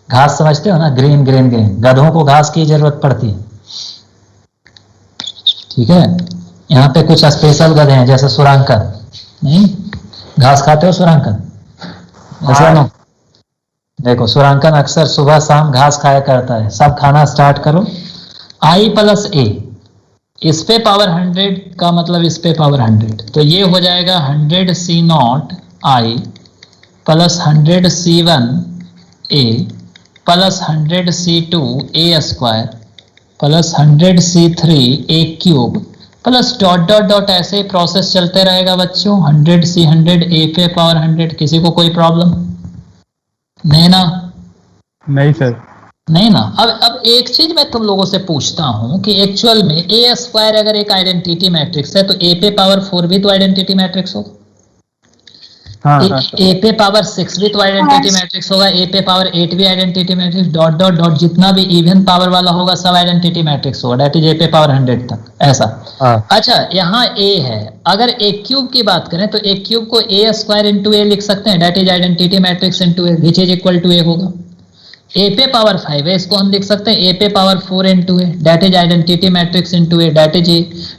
घास समझते हो ना? ग्रीन ग्रीन ग्रीन, गधों को घास की जरूरत पड़ती है। ठीक है, यहाँ पे कुछ स्पेशल गधे हैं जैसे सुरांकन। नहीं घास खाते हो सुरांकन? ऐसा ना, देखो सुरांकन अक्सर सुबह शाम घास खाया करता है। सब खाना स्टार्ट करो। आई प्लस ए, इस पे पावर 100 का मतलब इस पे पावर 100, तो ये हो जाएगा 100 C not I plus 100 C 1 A plus 100 C 2 A square plus 100 C 3 A cube plus dot dot dot ऐसे प्रोसेस चलते रहेगा बच्चों। 100 सी 100 ए पे पावर 100। किसी को कोई प्रॉब्लम? नहीं ना? नहीं सर। नहीं ना। अब एक चीज मैं तुम लोगों से पूछता हूं कि एक्चुअल में ए स्क्वायर अगर एक आइडेंटिटी मैट्रिक्स है तो ए पे पावर 4 भी तो आइडेंटिटी मैट्रिक्स होगा। हाँ ए पे पावर 6 भी तो आइडेंटिटी मैट्रिक्स होगा, ए पे पावर 8 भी identity matrix, dot dot dot जितना भी इवन पावर वाला होगा सब आइडेंटिटी मैट्रिक्स होगा, दैट इज ए पे पावर 100 तक ऐसा। हाँ अच्छा यहाँ ए है, अगर ए क्यूब की बात करें तो ए क्यूब को ए स्क्वायर इंटू ए लिख सकते हैं, that is identity matrix into A which is equal to A होगा। ए पे पावर 5 है, इसको हम लिख सकते हैं ए पे power 4 into A, that is identity matrix into A, that is A.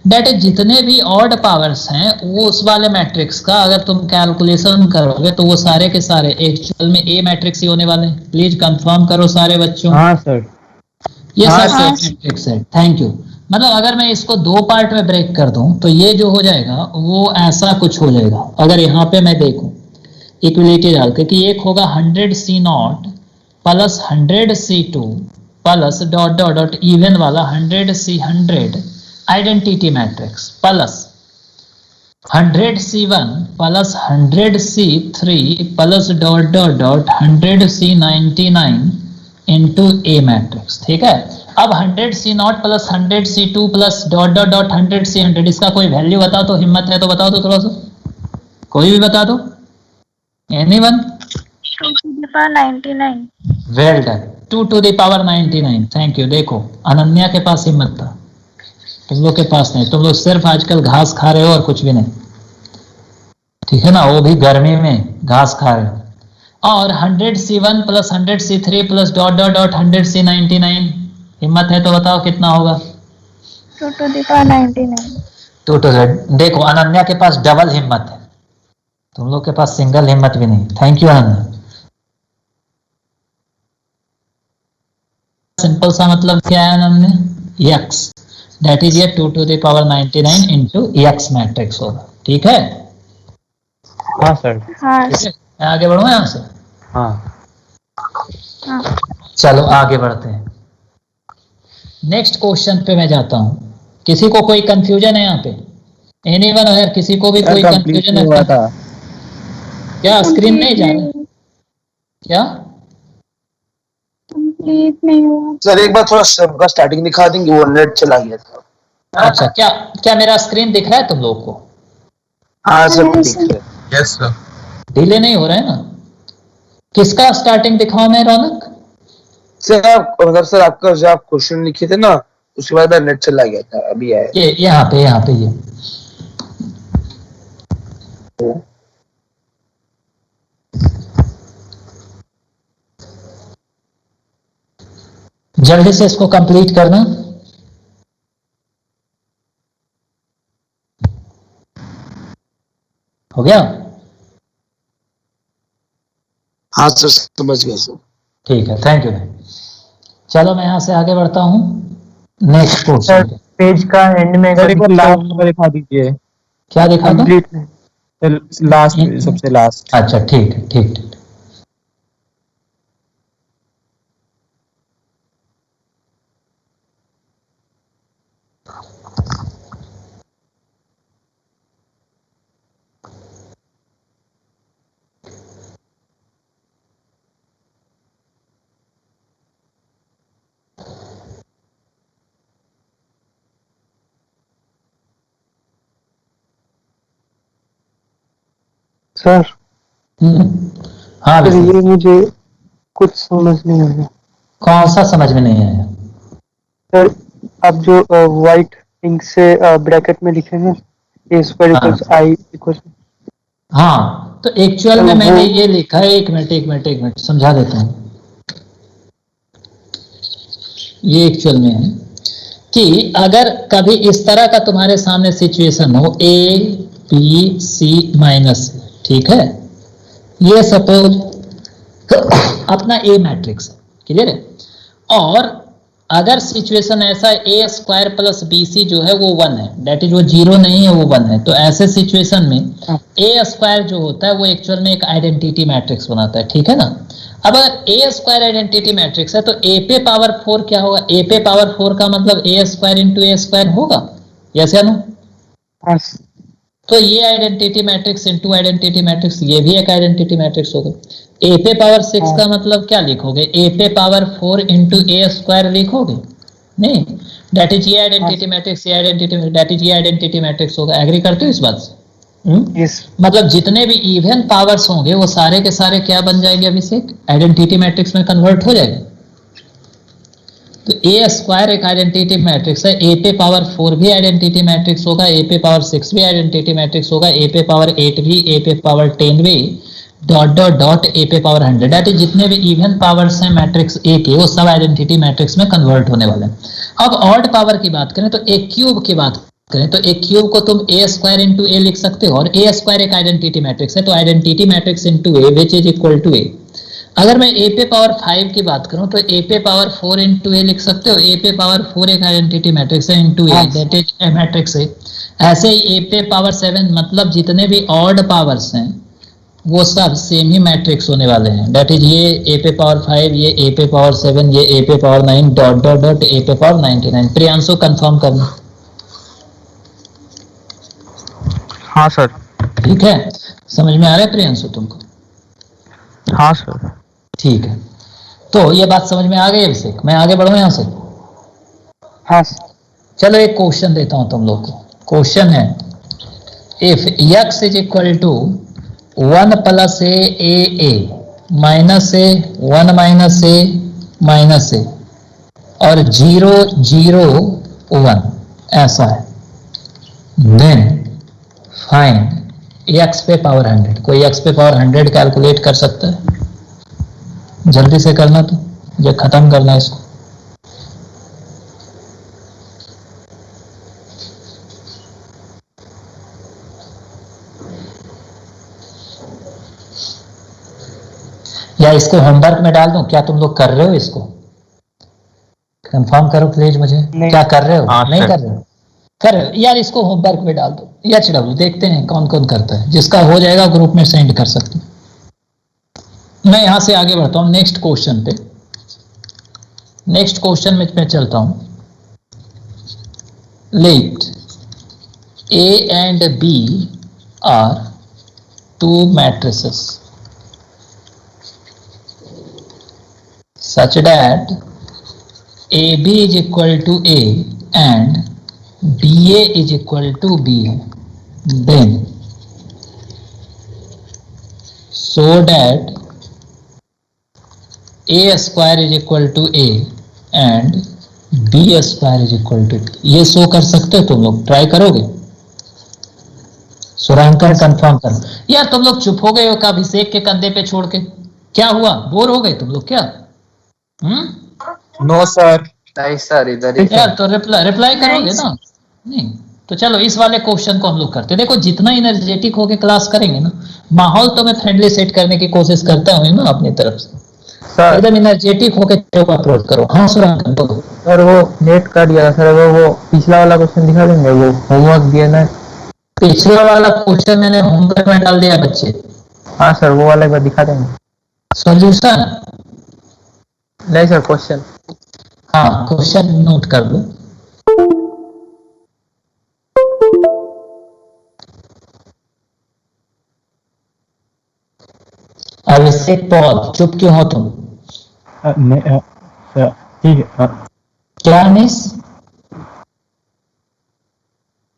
That is जितने भी ऑड पावर्स हैं वो उस वाले मैट्रिक्स का अगर तुम कैलकुलेशन करोगे तो वो सारे के सारे एक्चुअल में ए मैट्रिक्स ही होने वाले हैं। प्लीज कंफर्म करो सारे बच्चों। हाँ सर। ये हाँ, सब मैट्रिक्स है। Thank you. मतलब अगर मैं इसको दो पार्ट में ब्रेक कर दूं तो ये जो हो जाएगा वो ऐसा कुछ हो जाएगा। अगर यहाँ पे मैं देखूं इक्वलिटी डाल के कि एक होगा 100 C not plus 100 C2 plus dot dot dot even वाला 100 C100 identity matrix plus 100 C1 plus 100 C3 plus dot dot dot 100 C99 into A matrix. ठीक है, अब 100 C0 plus 100 C2 plus dot dot dot 100 C100 इसका कोई वैल्यू बताओ तो, हिम्मत है तो बताओ तो थोड़ा सा, कोई भी बता दो, anyone? 2 to the power 99. Well done, 2 to the power 99। Thank you. देखो अनन्या के पास हिम्मत था, तुम लोग के पास नहीं। तुम लोग सिर्फ आजकल घास खा रहे हो और कुछ भी नहीं, ठीक है ना, वो भी गर्मी में घास खा रहे हो। और 100 C1 plus 100 C3 plus dot dot dot 100 C99, हिम्मत है तो बताओ कितना होगा? 2 to the power 99. 2 to the, देखो अनन्या के पास डबल हिम्मत है, तुम लोग के पास सिंगल हिम्मत भी नहीं। Thank you Ananya. सिंपल सा मतलब क्या है अनन्या? x, दैट इज ये 2 to the power 99 into x matrix होगा। ठीक है, हाँ सर। हाँ ठीक है, मैं आगे बढ़ूं यहाँ से? हाँ हाँ चलो आगे बढ़ते हैं। नेक्स्ट क्वेश्चन पे मैं जाता हूं। किसी को कोई कंफ्यूजन है यहाँ पे? एनीवन अगर किसी को भी कोई कंफ्यूजन है था। क्या? स्क्रीन नहीं जा रहा क्या? कंप्लीट नहीं हुआ। सर एक बार थोड़ा सबका स्टार्टिंग दिखा देंगे, वो नेट चला गया था। अच्छा, क्या क्या मेरा स्क्रीन दिख रहा है तुम लोग को? हाँ सर हाँ, ठीक है। Yes sir. डिले नहीं हो रहा है ना? किसका स्टार्टिंग दिखाऊं मैं रौनक? सर मतलब सर आपका जो आप क्वेश्चन लिखे थे ना उसके बाद नेट चला गया था, अभी आया। ये यहाँ पे ये जल्दी से इसको कंप्लीट करना। हो गया? हाँ सर समझ गया सर। ठीक है, थैंक यू। चलो मैं यहाँ से आगे बढ़ता हूँ नेक्स्ट सर क्वेश्चन। पेज का एंड में सर एक बार लास्ट में दिखा दीजिए। क्या दिखा दो? कंप्लीट लास्ट, सबसे लास्ट। अच्छा ठीक है, ठीक ठीक। सर हाँ सर बिल्कुल। ये मुझे कुछ समझ नहीं आया। कौन सा समझ में नहीं आया? सर अब जो व्हाइट इंक से ब्रैकेट में लिखे हैं ए स्क्वायर इक्वल्स आई इक्वल्स, हाँ तो एक्चुअल में मैंने ये लिखा है, एक मिनट समझा देता हूँ। ये एक्चुअल में है कि अगर कभी इस तरह का तुम्हारे सामने सिचुएशन हो ए बी सी माइनस, ठीक है, ये सपोज अपना ए मैट्रिक्स है, क्लियर है, और अगर सिचुएशन ऐसा ए स्क्वायर प्लस बी सी जो है वो 1 है, दैट इज वो 0 नहीं है, वो 1 है, तो ऐसे सिचुएशन में ए स्क्वायर जो होता है वो एक्चुअल में एक आइडेंटिटी मैट्रिक्स बनाता है, ठीक है ना। अब अगर ए स्क्वायर आइडेंटिटी मैट्रिक्स है तो ए पे पावर 4 क्या होगा? ए पे पावर 4 का मतलब ए स्क्वायर इंटू ए स्क्वायर होगा, यस या नो? तो ये identity matrix into identity matrix, ये भी एक आइडेंटिटी मैट्रिक्स होगा। ए पे पावर 6 का मतलब क्या लिखोगे? ए पे पावर 4 इंटू ए स्क्वायर लिखोगे? नहीं, दैट इज ये आइडेंटिटी मैट्रिक्स, ये आइडेंटिटी, दैट इज ये आइडेंटिटी मैट्रिक्स होगा। एग्री करते हो इस बात से? यस मतलब जितने भी इवन पावर्स होंगे वो सारे के सारे क्या बन जाएंगे अभिषेक? आइडेंटिटी मैट्रिक्स में कन्वर्ट हो जाएगा। तो ए स्क्वायर एक आइडेंटिटी मैट्रिक्स है, ए पे पावर 4 भी आइडेंटिटी मैट्रिक्स होगा, ए पे पावर 6 भी आइडेंटिटी मैट्रिक्स होगा, ए पे पावर 8 भी, ए पे पावर 10 भी, डॉट डॉट डॉट ए पे पावर 100, दैट इज जितने भी इवन पावर्स हैं मैट्रिक्स ए के वो सब आइडेंटिटी मैट्रिक्स में कन्वर्ट होने वाले हैं। अब ऑड पावर की बात करें तो ए क्यूब की बात करें तो ए क्यूब को तुम ए स्क्वायर इंटू ए लिख सकते हो, और ए स्क्वायर एक आइडेंटिटी मैट्रिक्स है, तो identity matrix into A which is equal to A. अगर मैं ए पे पावर 5 की बात करूं तो ए पे पावर 4 इंटू ए लिख सकते हो, ए पे पावर 4 एक आइडेंटिटी मैट्रिक्स है into A, that is A matrix है। ऐसे ही ए पे पावर 7, मतलब जितने भी ऑड पावर्स हैं वो सब सेम ही मैट्रिक्स होने वाले हैं, दैट इज ये ए पे पावर 5, ये ए पे पावर 7, ये ए पे power 9, dot dot dot A पे पावर 99। प्रियांशु कंफर्म करना। हाँ सर। ठीक है, समझ में आ रहा है प्रियांशु तुमको? हाँ सर। ठीक है, तो ये बात समझ में आ गई अभिषेक? मैं आगे बढ़ूं यहाँ से? हाँ चलो एक क्वेश्चन देता हूं तुम लोग को। क्वेश्चन है, if x is equal to 1 plus A minus A 1 minus A minus A और 0 0 1 ऐसा है, देन फाइंड x पे पावर 100। कोई x पे पावर 100 कैलकुलेट कर सकता है? जल्दी से करना, तो मुझे खत्म करना है इसको। या इसको होमवर्क में डाल दूं? क्या तुम लोग कर रहे हो इसको? कंफर्म करो प्लीज मुझे, क्या कर रहे हो? नहीं कर रहे हो? कर रहे हो यार, इसको होमवर्क में डाल दो। HW देखते हैं कौन कौन करता है, जिसका हो जाएगा ग्रुप में सेंड कर सकते हैं। मैं यहां से आगे बढ़ता हूं नेक्स्ट क्वेश्चन पे। नेक्स्ट क्वेश्चन में मैं चलता हूं। Let A and B are two matrices such that AB is equal to A and BA is equal to B, then so that A square is equal to A and B square is equal to B। ये शो कर सकते हो तुम लोग? ट्राई करोगे? सुरांकन कंफर्म करो यार। तुम लोग चुप हो गए हो का अभिषेक के कंधे पे छोड़ के? क्या हुआ, बोर हो गए तुम लोग क्या? No sir. नहीं सर, इधर ही यार तो रिप्लाई करोगे ना? नहीं तो चलो इस वाले क्वेश्चन को हम लोग करते हैं। देखो जितना एनर्जेटिक होके क्लास करेंगे ना, माहौल तो मैं फ्रेंडली सेट करने की कोशिश करता हूँ ना अपनी तरफ से, एकदम एनर्जेटिक होके अप्रोच करो। हाँ सुरांकन बोलो। सर वो नेट कर दिया सर, वो पिछला वाला क्वेश्चन दिखा देंगे, वो होमवर्क दिया ना। पिछला वाला क्वेश्चन मैंने होमवर्क में डाल दिया बच्चे। हाँ सर, वो वाला एक बार दिखा देंगे। सॉल्यूशन नहीं सर, क्वेश्चन। हाँ क्वेश्चन नोट कर लो। अभिषेक पॉल, चुप क्यों हो तुम? ठीक है। क्या मिस?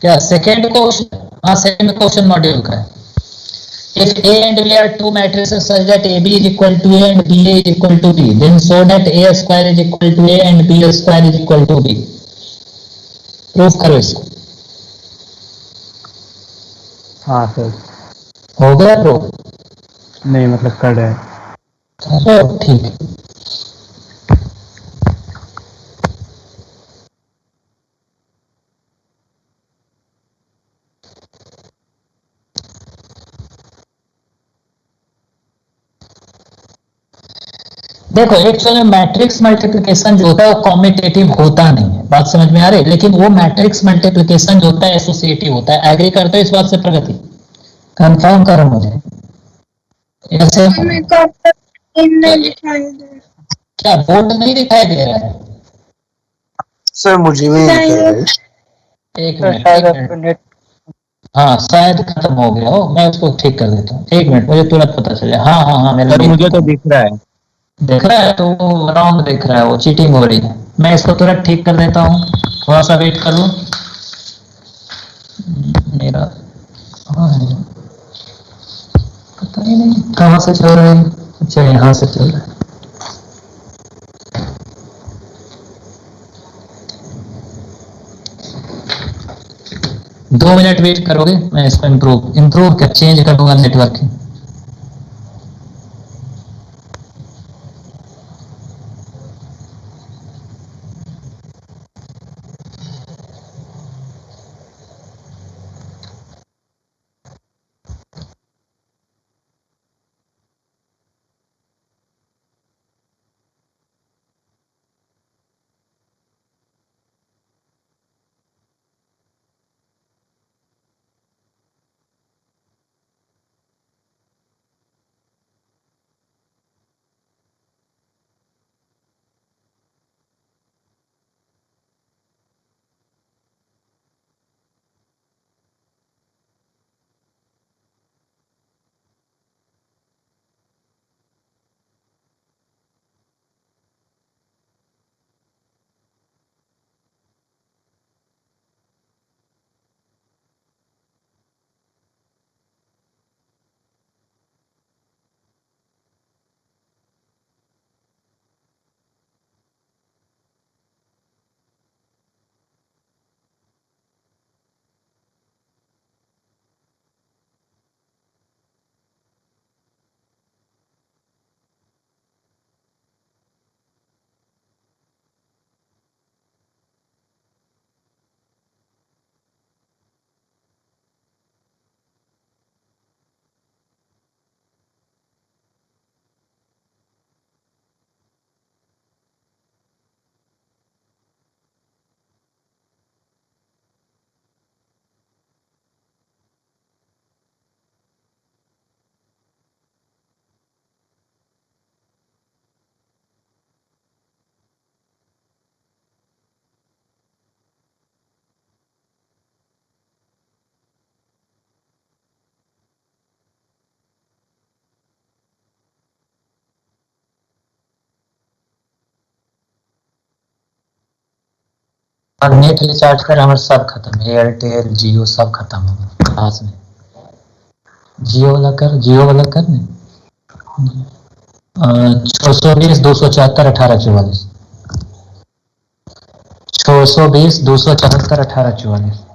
क्या सेकेंड क्वेश्चन? हाँ सेकेंड क्वेश्चन मॉड्यूल का है। If A and B are two matrices such that AB is equal to A and BA is equal to B, then so that A square is equal to A and B square is equal to B। Proof करो इसको। हाँ सर। हो गया प्रूफ? नहीं मतलब कर रहे हैं। चलो ठीक है। देखो एक्चुअली मैट्रिक्स मल्टीप्लिकेशन जो होता है वो कॉम्यूटेटिव होता नहीं है, बात समझ में आ रही है, लेकिन वो मैट्रिक्स मल्टीप्लिकेशन जो होता है एसोसिएटिव होता है। एग्री करते हो इस बात से प्रगति? कंफर्म करो मुझे। ऐसे मेरे को अब तक नहीं दिखाई दे रहा। क्या बोर्ड नहीं दिखाई दे रहा है? सर मुझे भी नहीं दिख रहा है। एक मिनट। हाँ शायद खत्म हो गया हो, मैं उसको ठीक कर देता हूँ। 1 मिनट, मुझे तुरंत पता चले। हाँ हाँ हाँ मेरा सर मुझे तो दिख रहा है। देख रहा है, तो वो रॉन्ग देख रहा है, वो चीटिंग हो रही है। मैं इसको तुरंत ठीक कर देता हूँ, थोड़ा सा वेट कर लो। मेरा हाँ है, पता ही नहीं कहाँ से चल रहा है। अच्छा यहाँ से चल रहा है। दो मिनट वेट करोगे, मैं इसको इम्प्रूव क्या चेंज कर दूंगा नेटवर्क। और नेट रिचार्ज कर हमारे सब खत्म, एयरटेल जियो सब खत्म हो गया खास में। जियो वाला कर ने 620 274 1844, 620 274 1844।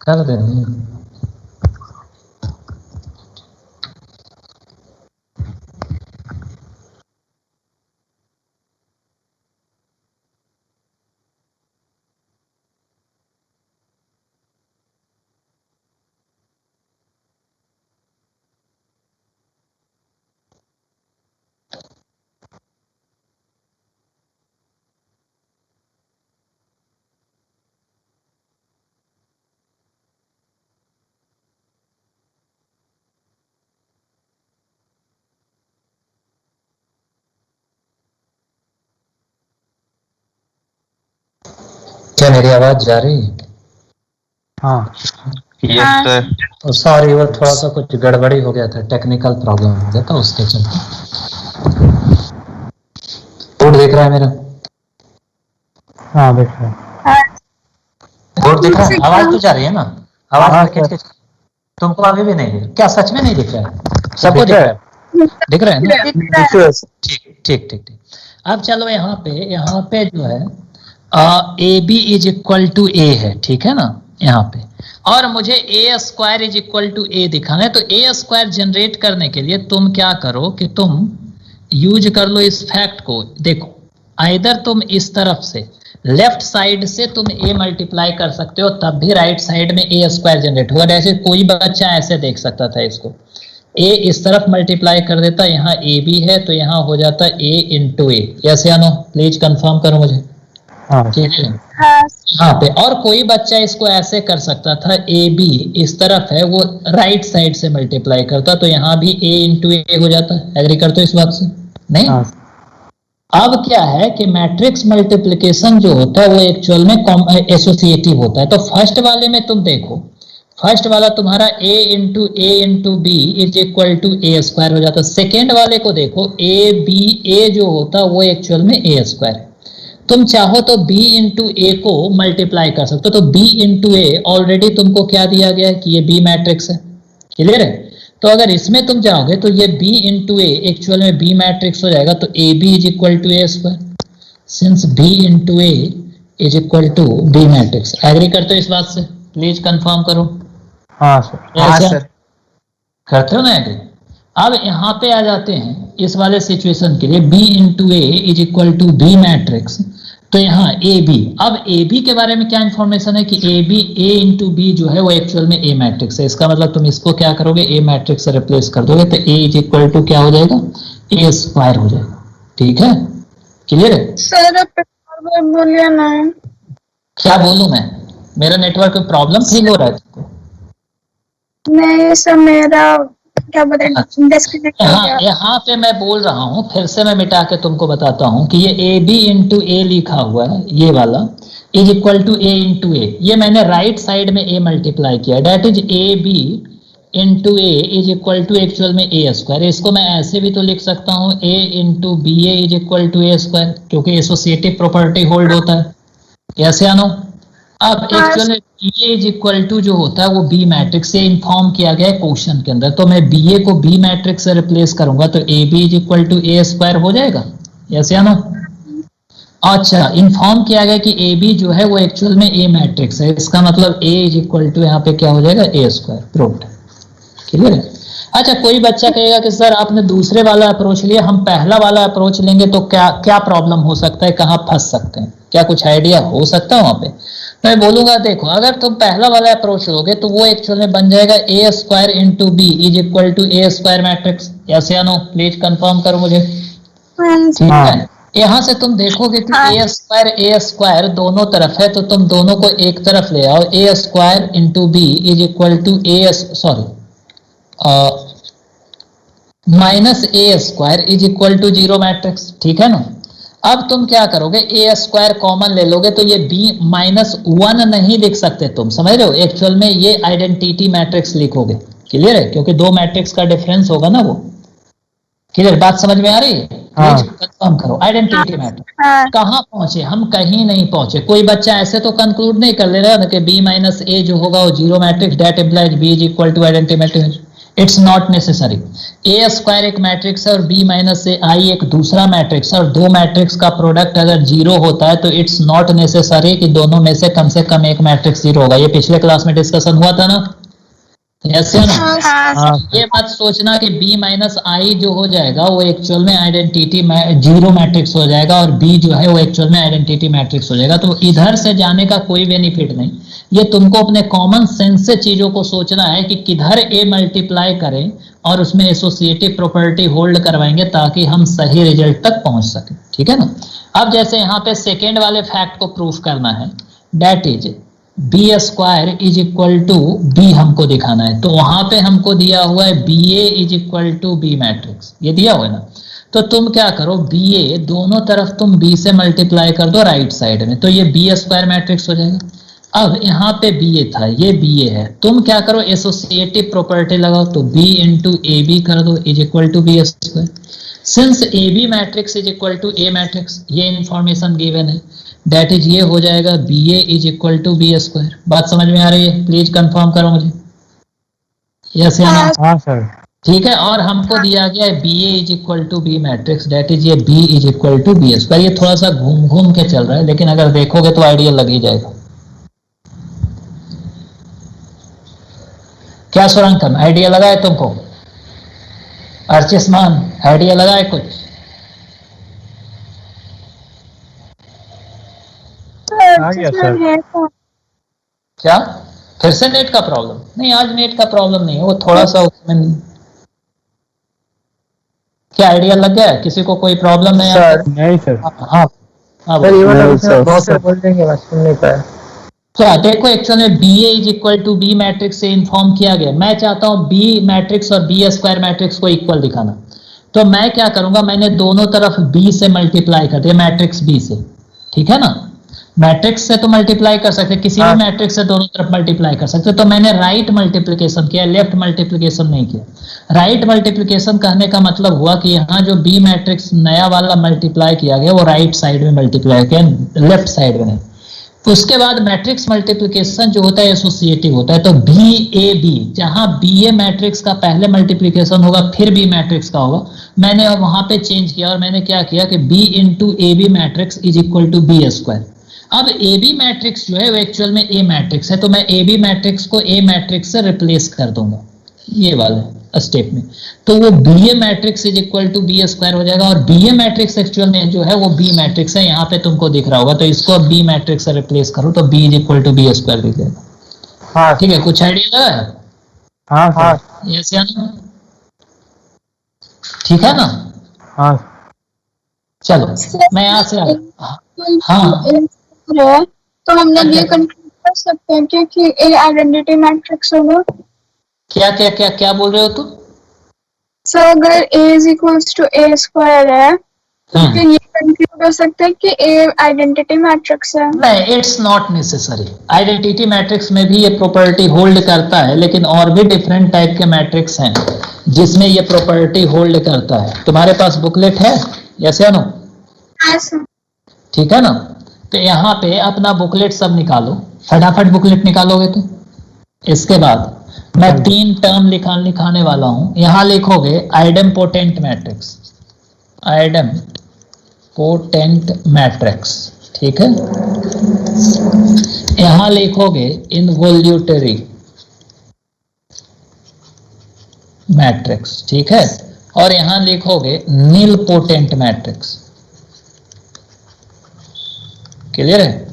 कर देंगे। क्या मेरी आवाज जा रही है? हाँ यस सर। तो सॉरी, वो थोड़ा सा कुछ गड़बड़ी हो गया था, टेक्निकल प्रॉब्लम हो गया था उसके चलते। बोर्ड देख रहा है मेरा? हाँ देख रहा है। बोर्ड दिख रहा है? आवाज तो जा रही है ना? आवाज हाँ, खिंच खिंच। तुमको अभी भी नहीं दिख रहा? क्या सच में नहीं दिख रहा है? सबको दिख रहा है? दिख रहा है ना? ठीक ठीक ठीक ठीक। अब चलो यहाँ पे जो है A B is equal to A है, ठीक है ना यहाँ पे, और मुझे A square is equal to A दिखाना है। तो ए स्क्वायर जनरेट करने के लिए तुम क्या करो कि तुम यूज कर लो इस फैक्ट को। देखो आइदर तुम इस तरफ से लेफ्ट साइड से तुम a मल्टीप्लाई कर सकते हो, तब भी राइट साइड में a स्क्वायर जनरेट होगा। जैसे कोई बच्चा ऐसे देख सकता था इसको, a इस तरफ मल्टीप्लाई कर देता, यहाँ a भी है तो यहाँ हो जाता a इंटू ए। यस या नो? प्लीज कंफर्म करो मुझे। ठीक है यहाँ पे। और कोई बच्चा इसको ऐसे कर सकता था, ए बी इस तरफ है वो राइट साइड से मल्टीप्लाई करता, तो यहाँ भी a इंटू ए हो जाता। एग्री करते हो इस बात से? नहीं। अब क्या है कि मैट्रिक्स मल्टीप्लिकेशन जो होता है वो एक्चुअल में एसोसिएटिव होता है। तो फर्स्ट वाले में तुम देखो, फर्स्ट वाला तुम्हारा a into B is equal to A square हो जाता है। सेकेंड वाले को देखो, a जो होता है वो एक्चुअल में ए स्क्वायर है। तुम चाहो तो b इंटू ए को मल्टीप्लाई कर सकते हो, तो b इंटू ए ऑलरेडी तुमको क्या दिया गया है कि ये b मैट्रिक्स है। क्लियर है? तो अगर इसमें तुम जाओगे तो ये b इंटू ए एक्चुअल में b मैट्रिक्स हो जाएगा, तो A B is equal to A square, since b into A is equal to b matrix. Agree करते हो इस बात से? प्लीज कंफर्म करो। हाँ सर। करते हो ना एग्री? अब यहाँ पे आ जाते हैं इस वाले सिचुएशन के लिए, b into A is equal to b matrix, तो यहाँ ए बी। अब ए बी के बारे में क्या इंफॉर्मेशन है कि ए इंटू बी जो है वो एक्चुअल में ए मैट्रिक्स है। इसका मतलब तुम इसको क्या करोगे, ए मैट्रिक्स से रिप्लेस कर दोगे, तो ए इज इक्वल टू क्या हो जाएगा, ए स्क्वायर हो जाएगा। ठीक है? क्लियर है? सर बोलिए ना। क्या बोलूं मैं? मेरा नेटवर्क में प्रॉब्लम फील हो रहा है तुमको? नहीं सर, मेरा क्या बताएं, डिस्कनेक्ट हो गया। यहाँ पे मैं बोल रहा हूँ, फिर से मैं मिटा के तुमको बताता हूँ कि ये ए बी इंटू ए लिखा हुआ है, ये वाला is equal to A into A, ये मैंने राइट साइड में ए मल्टीप्लाई किया, that is A B into A is equal to actual में ए स्क्वायर। इसको मैं ऐसे भी तो लिख सकता हूँ, A into B A is equal to A square, क्योंकि एसोसिएटिव प्रॉपर्टी होल्ड होता है। ऐसे आनो। अब एक्चुअल में बी इज इक्वल टू जो होता है वो बी मैट्रिक्स से इन्फॉर्म किया गया है क्वेश्चन के अंदर, तो मैं बी ए को बी मैट्रिक्स से रिप्लेस करूंगा, तो A B is equal to A square हो जाएगा। यस या नो? अच्छा, इन्फॉर्म किया गया कि ए बी जो है वो एक्चुअल में ए मैट्रिक्स है, इसका मतलब ए इज इक्वल टू यहाँ पे क्या हो जाएगा, ए स्क्वायर। प्रूव्ड। क्लियर है? अच्छा, कोई बच्चा कहेगा कि सर आपने दूसरे वाला अप्रोच लिया, हम पहला वाला अप्रोच लेंगे तो क्या क्या प्रॉब्लम हो सकता है, कहाँ फंस सकते हैं, क्या कुछ आइडिया हो सकता है वहां पे? मैं बोलूंगा देखो, अगर तुम पहला वाला अप्रोच लोगे तो वो एक्चुअल में बन जाएगा A square into B is equal to A square matrix. Yes या नो? प्लीज कंफर्म करो मुझे। ठीक है? यहाँ से तुम देखोगे कि ए स्क्वायर दोनों तरफ है, तो तुम दोनों को एक तरफ ले आओ, A square into B is equal to minus A square is equal to 0 matrix. ठीक है ना? अब तुम क्या करोगे, ए स्क्वायर कॉमन ले लोगे, तो ये बी माइनस 1 नहीं लिख सकते तुम, समझ रहे हो? एक्चुअल में ये आइडेंटिटी मैट्रिक्स लिखोगे। क्लियर है? क्योंकि दो मैट्रिक्स का डिफरेंस होगा ना वो। क्लियर? बात समझ में आ रही है? कंफर्म करो। आइडेंटिटी मैट्रिक्स कहाँ पहुंचे हम? कहीं नहीं पहुंचे। कोई बच्चा ऐसे तो कंक्लूड नहीं कर ले रहा है कि बी माइनस ए जो होगा वो 0 matrix, that implies B is equal to identity matrix. It's not necessary. A square एक मैट्रिक्स है और बी माइनस ए आई एक दूसरा मैट्रिक्स है, और दो मैट्रिक्स का प्रोडक्ट अगर 0 होता है तो इट्स नॉट नेसेसरी कि दोनों में से कम एक मैट्रिक्स 0 होगा। ये पिछले क्लास में डिस्कशन हुआ था ना? ऐसे ना? ये मत सोचना कि b माइनस आई जो हो जाएगा वो एक्चुअल में आइडेंटिटी 0 मैट्रिक्स हो जाएगा और b जो है वो एक्चुअल में आइडेंटिटी मैट्रिक्स हो जाएगा। तो इधर से जाने का कोई बेनिफिट नहीं। ये तुमको अपने कॉमन सेंस से चीजों को सोचना है कि किधर a मल्टीप्लाई करें और उसमें एसोसिएटिव प्रॉपर्टी होल्ड करवाएंगे ताकि हम सही रिजल्ट तक पहुंच सके। ठीक है ना? अब जैसे यहाँ पे सेकेंड वाले फैक्ट को प्रूफ करना है, that is B square is equal to B हमको दिखाना है, तो वहां पे हमको दिया हुआ है B A is equal to B matrix, ये दिया हुआ है ना? तो तुम क्या करो, बी ए दोनों तरफ तुम बी से मल्टीप्लाई कर दो राइट साइड में, तो ये बी स्क्वायर मैट्रिक्स हो जाएगा। अब यहाँ पे बी ए था, ये बी ए है, तुम क्या करो एसोसिएटिव प्रॉपर्टी लगाओ, तो बी इंटू ए बी कर दो is equal to B square. Since A B matrix is equal to A matrix, ये इंफॉर्मेशन गिवन है, दैट इज ये हो जाएगा B A is equal to B square. बात समझ में आ रही है? प्लीज कंफर्म करो मुझे। यस या नो? हाँ सर। ठीक है, और हमको दिया गया है B A is equal to B matrix, that is ये B is equal to B square. ये थोड़ा सा घूम घूम के चल रहा है, लेकिन अगर देखोगे तो आइडिया लग ही जाएगा। क्या सुरंगम, आइडिया लगा है तुमको? अर्चिस्मान, आइडिया लगा है कुछ? आ गया इसमें सर। है तो क्या फिर से नेट का प्रॉब्लम? नहीं, आज नेट का प्रॉब्लम नहीं है, वो थोड़ा सा उसमें क्या आइडिया लग गया है? किसी को कोई प्रॉब्लम नहीं है? सर नहीं सर। हाँ हाँ हाँ, सर ये बोलो। वाला नहीं क्वेश्चन सर। बहुत से बोल देंगे, मैं सुन नहीं पाया। क्या देखो, एक्चुअल में B A is equal to B matrix से इन्फॉर्म किया गया। मैं चाहता हूं बी मैट्रिक्स और बी स्क्वायर मैट्रिक्स को इक्वल दिखाना, तो मैं क्या करूंगा, मैंने दोनों तरफ बी से मल्टीप्लाई कर दिया, मैट्रिक्स बी से, ठीक है ना। मैट्रिक्स से तो मल्टीप्लाई कर सकते, किसी भी मैट्रिक्स से दोनों तरफ मल्टीप्लाई कर सकते, तो मैंने राइट मल्टीप्लिकेशन किया, लेफ्ट मल्टीप्लिकेशन नहीं किया। राइट मल्टीप्लिकेशन कहने का मतलब हुआ कि यहाँ जो बी मैट्रिक्स नया वाला मल्टीप्लाई किया गया वो राइट साइड में मल्टीप्लाई किया, लेफ्ट साइड में नहीं। उसके बाद मैट्रिक्स मल्टीप्लिकेशन जो होता है एसोसिएटिव होता है, तो बी ए बी, जहां बी ए मैट्रिक्स का पहले मल्टीप्लिकेशन होगा फिर बी मैट्रिक्स का होगा, मैंने वहां पे चेंज किया और मैंने क्या किया कि B into A B matrix is equal to B square. अब ए बी मैट्रिक्स जो है वो एक्चुअल में ए मैट्रिक्स है, तो मैं ए बी मैट्रिक्स को ए मैट्रिक्स से रिप्लेस कर दूंगा ये वाले स्टेप में, तो वो B A matrix is equal to B square हो जाएगा। और बी ए मैट्रिक्स एक्चुअल में जो है वो बी मैट्रिक्स है, यहाँ पे तुमको दिख रहा होगा, तो इसको बी मैट्रिक्स से रिप्लेस करो तो B is equal to B square दिख जाएगा। हाँ ठीक है, कुछ आइडिया लगा है? हाँ सर। यस या नो? ठीक है ना? हाँ चलो मैं यहाँ से हाँ है तो हम लोग ये कंक्लूड कर सकते हैं कि ए आइडेंटिटी मैट्रिक्स होगा। क्या क्या क्या क्या बोल रहे हो तुम? सो अगर a is equals to A square है तो फिर ये कंक्लूड कर सकते हैं कि ए आइडेंटिटी मैट्रिक्स है। नहीं, it's not necessary. Identity matrix में भी ये प्रॉपर्टी होल्ड करता है, लेकिन और भी डिफरेंट टाइप के मैट्रिक्स हैं जिसमें ये प्रॉपर्टी होल्ड करता है। तुम्हारे पास बुकलेट है? यस या नो? ठीक है ना? तो यहाँ पे अपना बुकलेट सब निकालो, फटाफट बुकलेट निकालोगे तो। इसके बाद मैं 3 टर्म लिखाने वाला हूं। यहां लिखोगे आइडेम्पोटेंट मैट्रिक्स, आइडेम्पोटेंट मैट्रिक्स, ठीक है। यहां लिखोगे इनवॉल्यूटरी मैट्रिक्स, ठीक है। और यहां लिखोगे नीलपोटेंट मैट्रिक्स। क्लियर है?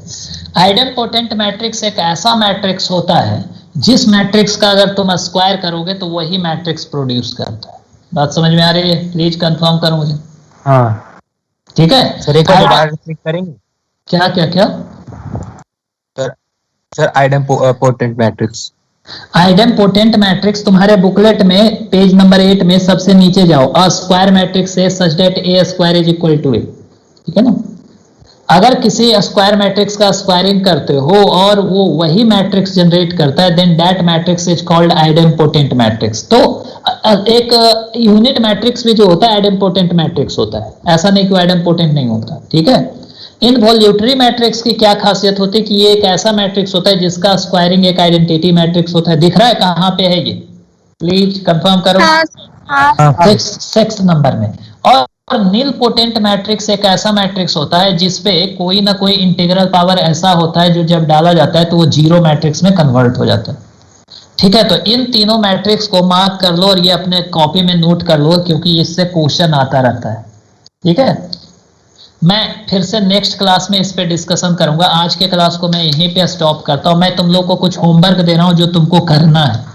आइडेम्पोटेंट मैट्रिक्स एक ऐसा मैट्रिक्स होता है जिस मैट्रिक्स का अगर तुम स्क्वायर करोगे तो वही मैट्रिक्स प्रोड्यूस करता है। बात समझ में आ रही है? प्लीज कंफर्म करो मुझे। हाँ ठीक है सर, एक बार क्लिक करेंगे। क्या क्या क्या sir idempotent matrix, idempotent matrix तुम्हारे बुकलेट में पेज नंबर 8 में सबसे नीचे जाओ। अ स्क्वायर मैट्रिक्स है such that A square is equal to A, ठीक है ना। अगर किसी स्क्वायर मैट्रिक्स का स्क्वायरिंग करते हो और वो वही मैट्रिक्स जनरेट करता है, then that matrix is called idempotent matrix. तो एक यूनिट मैट्रिक्स भी जो होता है आइडेम्पोटेंट मैट्रिक्स होता है, ऐसा नहीं कि आइडेम्पोटेंट नहीं होता, ठीक है। इनवॉल्यूटरी मैट्रिक्स की क्या खासियत होती है कि ये एक ऐसा मैट्रिक्स होता है जिसका स्क्वायरिंग एक आइडेंटिटी मैट्रिक्स होता है। दिख रहा है कहाँ पे है ये? प्लीज कंफर्म करो। 6 नंबर में। और नील पोटेंट मैट्रिक्स एक ऐसा मैट्रिक्स होता है जिसपे कोई ना कोई इंटीग्रल पावर ऐसा होता है जो जब डाला जाता है तो वो जीरो मैट्रिक्स में कन्वर्ट हो जाता है, ठीक है। तो इन तीनों मैट्रिक्स को मार्क कर लो और ये अपने कॉपी में नोट कर लो, क्योंकि इससे क्वेश्चन आता रहता है, ठीक है। मैं फिर से नेक्स्ट क्लास में इस पे डिस्कशन करूंगा। आज के क्लास को मैं यहीं पे स्टॉप करता हूं। मैं तुम लोग को कुछ होमवर्क दे रहा हूं जो तुमको करना है।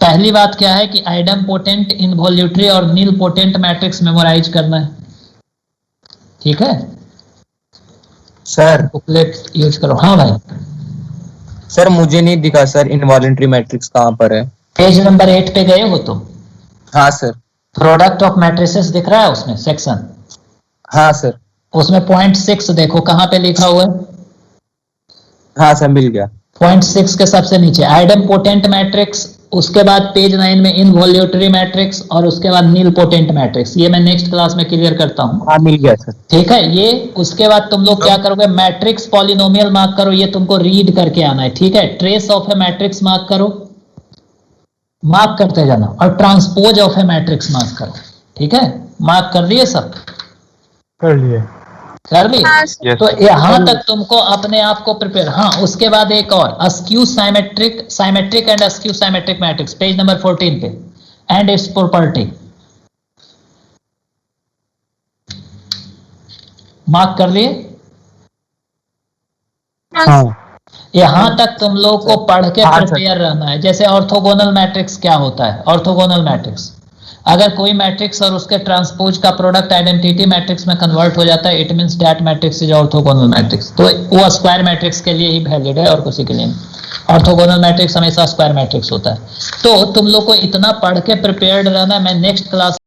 पहली बात क्या है कि आइडेम्पोटेंट, इनवॉल्यूटरी और नील पोटेंट मैट्रिक्स मेमोराइज करना है, ठीक है। सर बुकलेट यूज करो। हाँ भाई, सर मुझे नहीं दिखा सर इनवॉलंटरी मैट्रिक्स कहाँ पर है। पेज नंबर 8 पे गए हो तुम? हाँ सर। प्रोडक्ट ऑफ मैट्रिसेस दिख रहा है उसमें सेक्शन? हाँ सर। उसमें पॉइंट 6 देखो कहाँ पे लिखा हुआ है। हाँ सर, मिल गया। पॉइंट 6 के सबसे नीचे आइडेम्पोटेंट मैट्रिक्स, उसके बाद पेज 9 में इनवॉल्यूटरी मैट्रिक्स और उसके बाद नील पोटेंट मैट्रिक्स। ये मैं नेक्स्ट क्लास में क्लियर करता हूँ। हाँ मिल गया सर। ठीक है। ये उसके बाद तुम लोग क्या करोगे, मैट्रिक्स पॉलिनोमियल मार्क करो, ये तुमको रीड करके आना है, ठीक है। Trace of A matrix mark करो, मार्क करते जाना, और transpose of A matrix mark करो, ठीक है। मार्क कर लिए सब? कर लिए। कर ली? Yes. तो यहां तक तुमको अपने आप को प्रिपेयर। हाँ, उसके बाद एक और askew symmetric and askew symmetric matrix, page number 14 पे, एंड इट्स प्रॉपर्टी मार्क कर लिए? हाँ यहाँ तक तुम लोग को पढ़ के हाँ, सर। प्रिपेयर रहना है। जैसे ऑर्थोगोनल मैट्रिक्स क्या होता है? ऑर्थोगोनल मैट्रिक्स, अगर कोई मैट्रिक्स और उसके ट्रांसपोज का प्रोडक्ट आइडेंटिटी मैट्रिक्स में कन्वर्ट हो जाता है, it means that matrix is orthogonal matrix. तो वो स्क्वायर मैट्रिक्स के लिए ही वैलिड है और किसी के लिए नहीं। ऑर्थोगोनल मैट्रिक्स हमेशा स्क्वायर मैट्रिक्स होता है। तो तुम लोग को इतना पढ़ के प्रिपेयर्ड रहना है। मैं नेक्स्ट क्लास